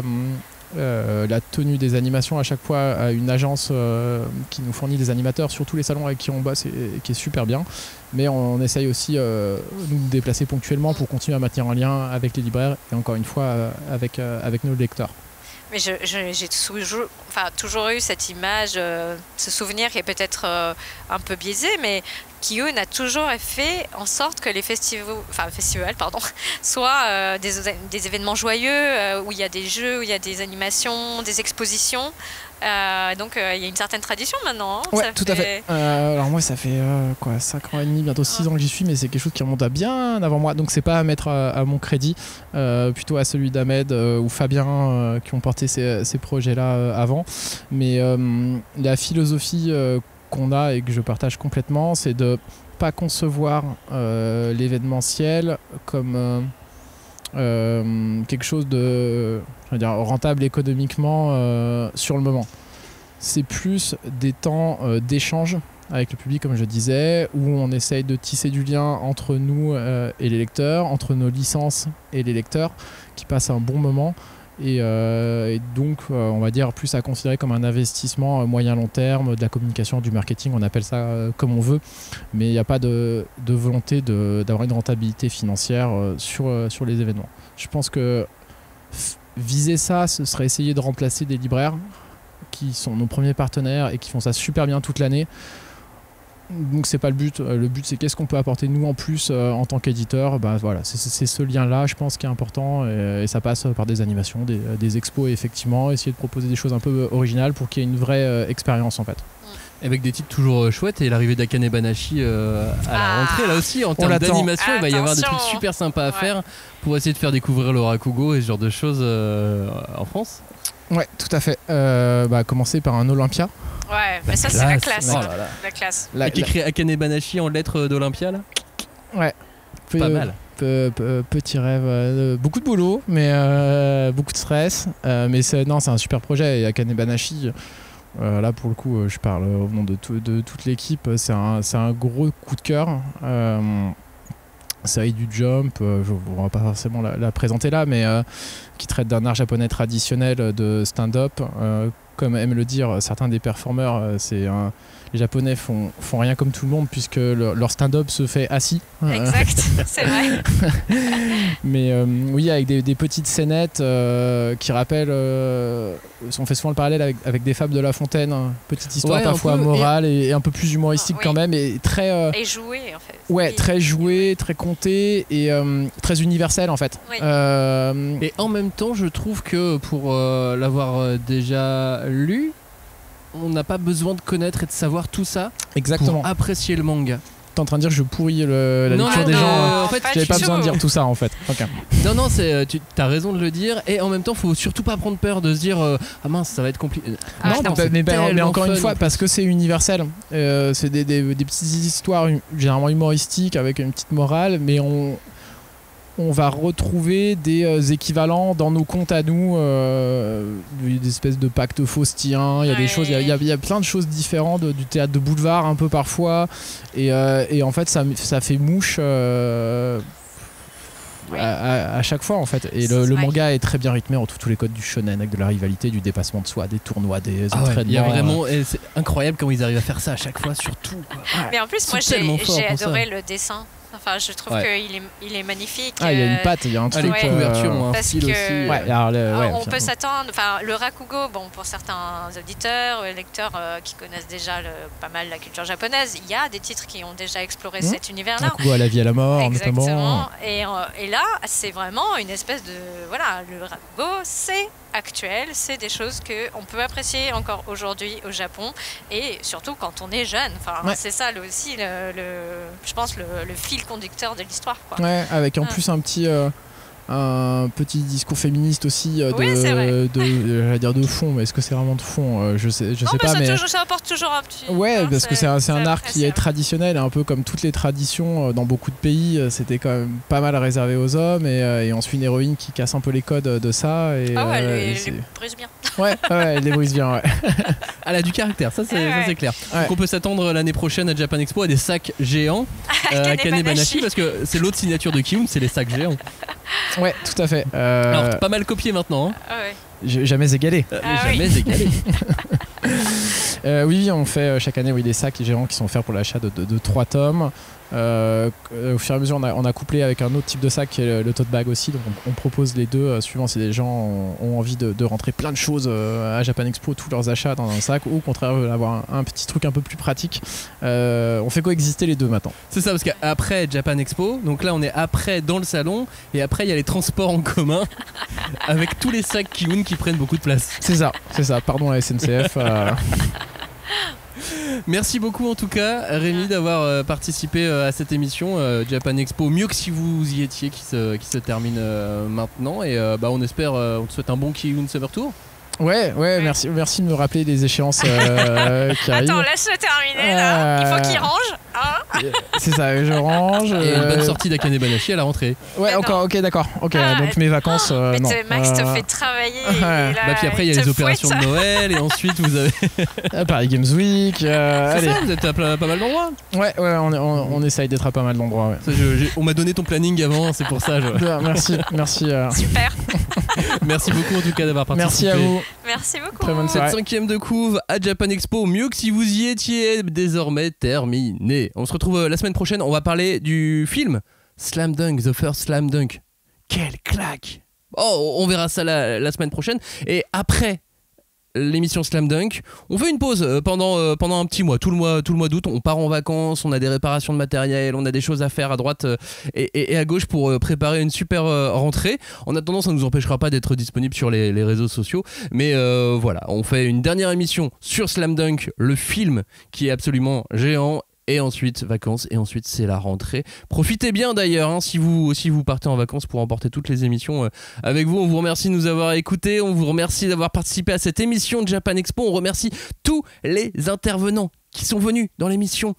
la tenue des animations à chaque fois à une agence qui nous fournit des animateurs sur tous les salons avec qui on bosse, et qui est super bien. Mais on essaye aussi de nous déplacer ponctuellement pour continuer à maintenir un lien avec les libraires et encore une fois avec nos lecteurs. Mais j'ai toujours eu cette image, ce souvenir qui est peut-être un peu biaisé, mais Kiun a toujours fait en sorte que les festivals soient des événements joyeux, où il y a des jeux, où il y a des animations, des expositions. Donc il y a une certaine tradition maintenant. Ouais, tout à fait. Alors moi ça fait 5 ans et demi, bientôt 6 ans que j'y suis, mais c'est quelque chose qui remonte à bien avant moi. Donc c'est pas à mettre à mon crédit, plutôt à celui d'Ahmed ou Fabien qui ont porté ces projets-là avant. Mais la philosophie qu'on a et que je partage complètement, c'est de pas concevoir l'événementiel comme quelque chose de rentable économiquement sur le moment. C'est plus des temps d'échange avec le public, comme je disais, où on essaye de tisser du lien entre nous et les lecteurs, entre nos licences et les lecteurs, qui passent un bon moment. Et donc on va dire plus à considérer comme un investissement moyen-long terme, de la communication, du marketing, on appelle ça comme on veut, mais il n'y a pas de volonté d'avoir une rentabilité financière sur les événements. Je pense que viser ça, ce serait essayer de remplacer des libraires qui sont nos premiers partenaires et qui font ça super bien toute l'année. Donc c'est pas le but. Le but, c'est qu'est-ce qu'on peut apporter nous en plus en tant qu'éditeur. Voilà, c'est ce lien-là, je pense, qui est important, et ça passe par des animations, des expos, et effectivement essayer de proposer des choses un peu originales pour qu'il y ait une vraie expérience en fait. Avec des titres toujours chouettes et l'arrivée d'Akane Banashi à la rentrée là aussi en termes d'animation, il va y avoir des trucs super sympas à faire pour essayer de faire découvrir le Rakugo et ce genre de choses en France. Ouais, tout à fait. Commencer par un Olympia. Ouais, mais ça c'est la classe. Oh là là. La classe. Et qui crée Akane Banashi en lettres d'Olympia là. Ouais. Pas mal. Petit rêve, beaucoup de boulot, mais beaucoup de stress. Mais c'est un super projet. Et Akane Banashi, là pour le coup, je parle au nom de toute l'équipe. C'est un gros coup de cœur. Série du Jump, on va pas forcément la présenter là, mais qui traite d'un art japonais traditionnel de stand-up. Comme aiment le dire certains des performeurs, les Japonais font rien comme tout le monde puisque leur stand-up se fait assis. Exact, c'est vrai. Mais oui, avec des petites scénettes qui rappellent. On fait souvent le parallèle avec des fables de La Fontaine. Petite histoire parfois morale et un peu plus humoristique quand même. Et très. Et joué en fait. Ouais, très joué, très compté et très universel en fait. Oui. Et en même temps, je trouve que pour l'avoir déjà lu, on n'a pas besoin de connaître et de savoir tout ça pour apprécier le manga. T'es en train de dire que je pourris la lecture des gens. En fait, j'avais pas besoin de dire tout ça en fait. Okay. Non, t'as raison de le dire. Et en même temps, faut surtout pas prendre peur de se dire ah mince, ça va être compliqué. Mais encore une fois, parce que c'est universel. C'est des petites histoires généralement humoristiques avec une petite morale, mais on va retrouver des équivalents dans nos contes à nous, des espèces de pactes faustiens. Il y a des choses, il y a plein de choses différentes du théâtre de boulevard un peu parfois, et en fait ça fait mouche à chaque fois en fait. Et le manga est très bien rythmé entre tous les codes du shonen avec de la rivalité, du dépassement de soi, des tournois, des entraînements. Il y a vraiment, c'est incroyable comment ils arrivent à faire ça à chaque fois, surtout. Mais en plus, moi j'ai adoré le dessin. Enfin, je trouve qu'il est magnifique. Il y a une patte, il y a un truc. Couverture, parce style que on peut s'attendre. Enfin, le Rakugo, pour certains auditeurs, lecteurs qui connaissent déjà pas mal la culture japonaise, il y a des titres qui ont déjà exploré cet univers-là. Rakugo à la vie à la mort, exactement. Notamment. Et là, c'est vraiment une espèce de le Rakugo, c'est actuel, c'est des choses qu'on peut apprécier encore aujourd'hui au Japon et surtout quand on est jeune. Enfin, c'est ça aussi, je pense, le fil conducteur de l'histoire. Ouais, avec en plus un petit discours féministe aussi j'allais dire de fond, mais est-ce que c'est vraiment de fond, je sais pas, mais ça apporte toujours un petit parce que c'est un art qui est traditionnel, un peu comme toutes les traditions dans beaucoup de pays. C'était quand même pas mal réservé aux hommes et on suit une héroïne qui casse un peu les codes de ça et elle les brise bien. Elle les brise bien. Elle a du caractère, ça c'est clair. Donc on peut s'attendre l'année prochaine à Japan Expo à des sacs géants Akane Banashi, parce que c'est l'autre signature de Kiyun, c'est les sacs géants. Ouais, tout à fait. Alors, pas mal copié maintenant. Jamais égalé. Jamais égalé. Oui, on fait chaque année des sacs géants qui sont offerts pour l'achat de 3 tomes. Au fur et à mesure, on a couplé avec un autre type de sac qui est le tote bag aussi. Donc on propose les deux suivant si les gens ont envie de rentrer plein de choses à Japan Expo, tous leurs achats dans un sac, ou au contraire veulent avoir un petit truc un peu plus pratique. On fait coexister les deux maintenant. C'est ça, parce qu'après Japan Expo, donc là on est après dans le salon, et après il y a les transports en commun avec tous les sacs Kiyun qui prennent beaucoup de place. C'est ça. Pardon la SNCF. Merci beaucoup en tout cas Rémi d'avoir participé à cette émission Japan Expo, mieux que si vous y étiez, qui se termine maintenant, et on espère, on te souhaite un bon Kiyun Summer Tour. Ouais, merci de me rappeler les échéances qui arrivent. Attends, laisse-le terminer là. Il faut qu'il range. Hein. C'est ça, je range. Et une bonne sortie d'Akane Banashi à la rentrée. Ouais, ok, d'accord. Donc mes vacances. Non. Max te fait travailler. Puis après il y a les opérations de Noël et ensuite vous avez Paris Games Week. Allez. Ça, vous êtes à pas mal d'endroits. Ouais, on essaye d'être à pas mal d'endroits. Ouais. Ça, on m'a donné ton planning avant, c'est pour ça. Merci. Super. Merci beaucoup en tout cas d'avoir participé. Merci à vous. Merci beaucoup. Très bonne soirée. Cette 5e de couve à Japan Expo, mieux que si vous y étiez, désormais terminé. On se retrouve la semaine prochaine, on va parler du film Slam Dunk, The First Slam Dunk. Quelle claque! On verra ça la semaine prochaine. Et après l'émission Slam Dunk. On fait une pause pendant un petit mois, tout le mois d'août. On part en vacances, on a des réparations de matériel, on a des choses à faire à droite et à gauche pour préparer une super rentrée. En attendant, ça ne nous empêchera pas d'être disponible sur les réseaux sociaux. Mais voilà, on fait une dernière émission sur Slam Dunk, le film qui est absolument géant. Et ensuite vacances, et ensuite c'est la rentrée. Profitez bien d'ailleurs, hein, si vous partez en vacances pour emporter toutes les émissions avec vous. On vous remercie de nous avoir écoutés, on vous remercie d'avoir participé à cette émission de Japan Expo. On remercie tous les intervenants qui sont venus dans l'émission.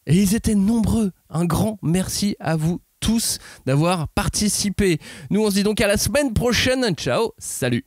Et ils étaient nombreux. Un grand merci à vous tous d'avoir participé. Nous on se dit donc à la semaine prochaine. Ciao, salut.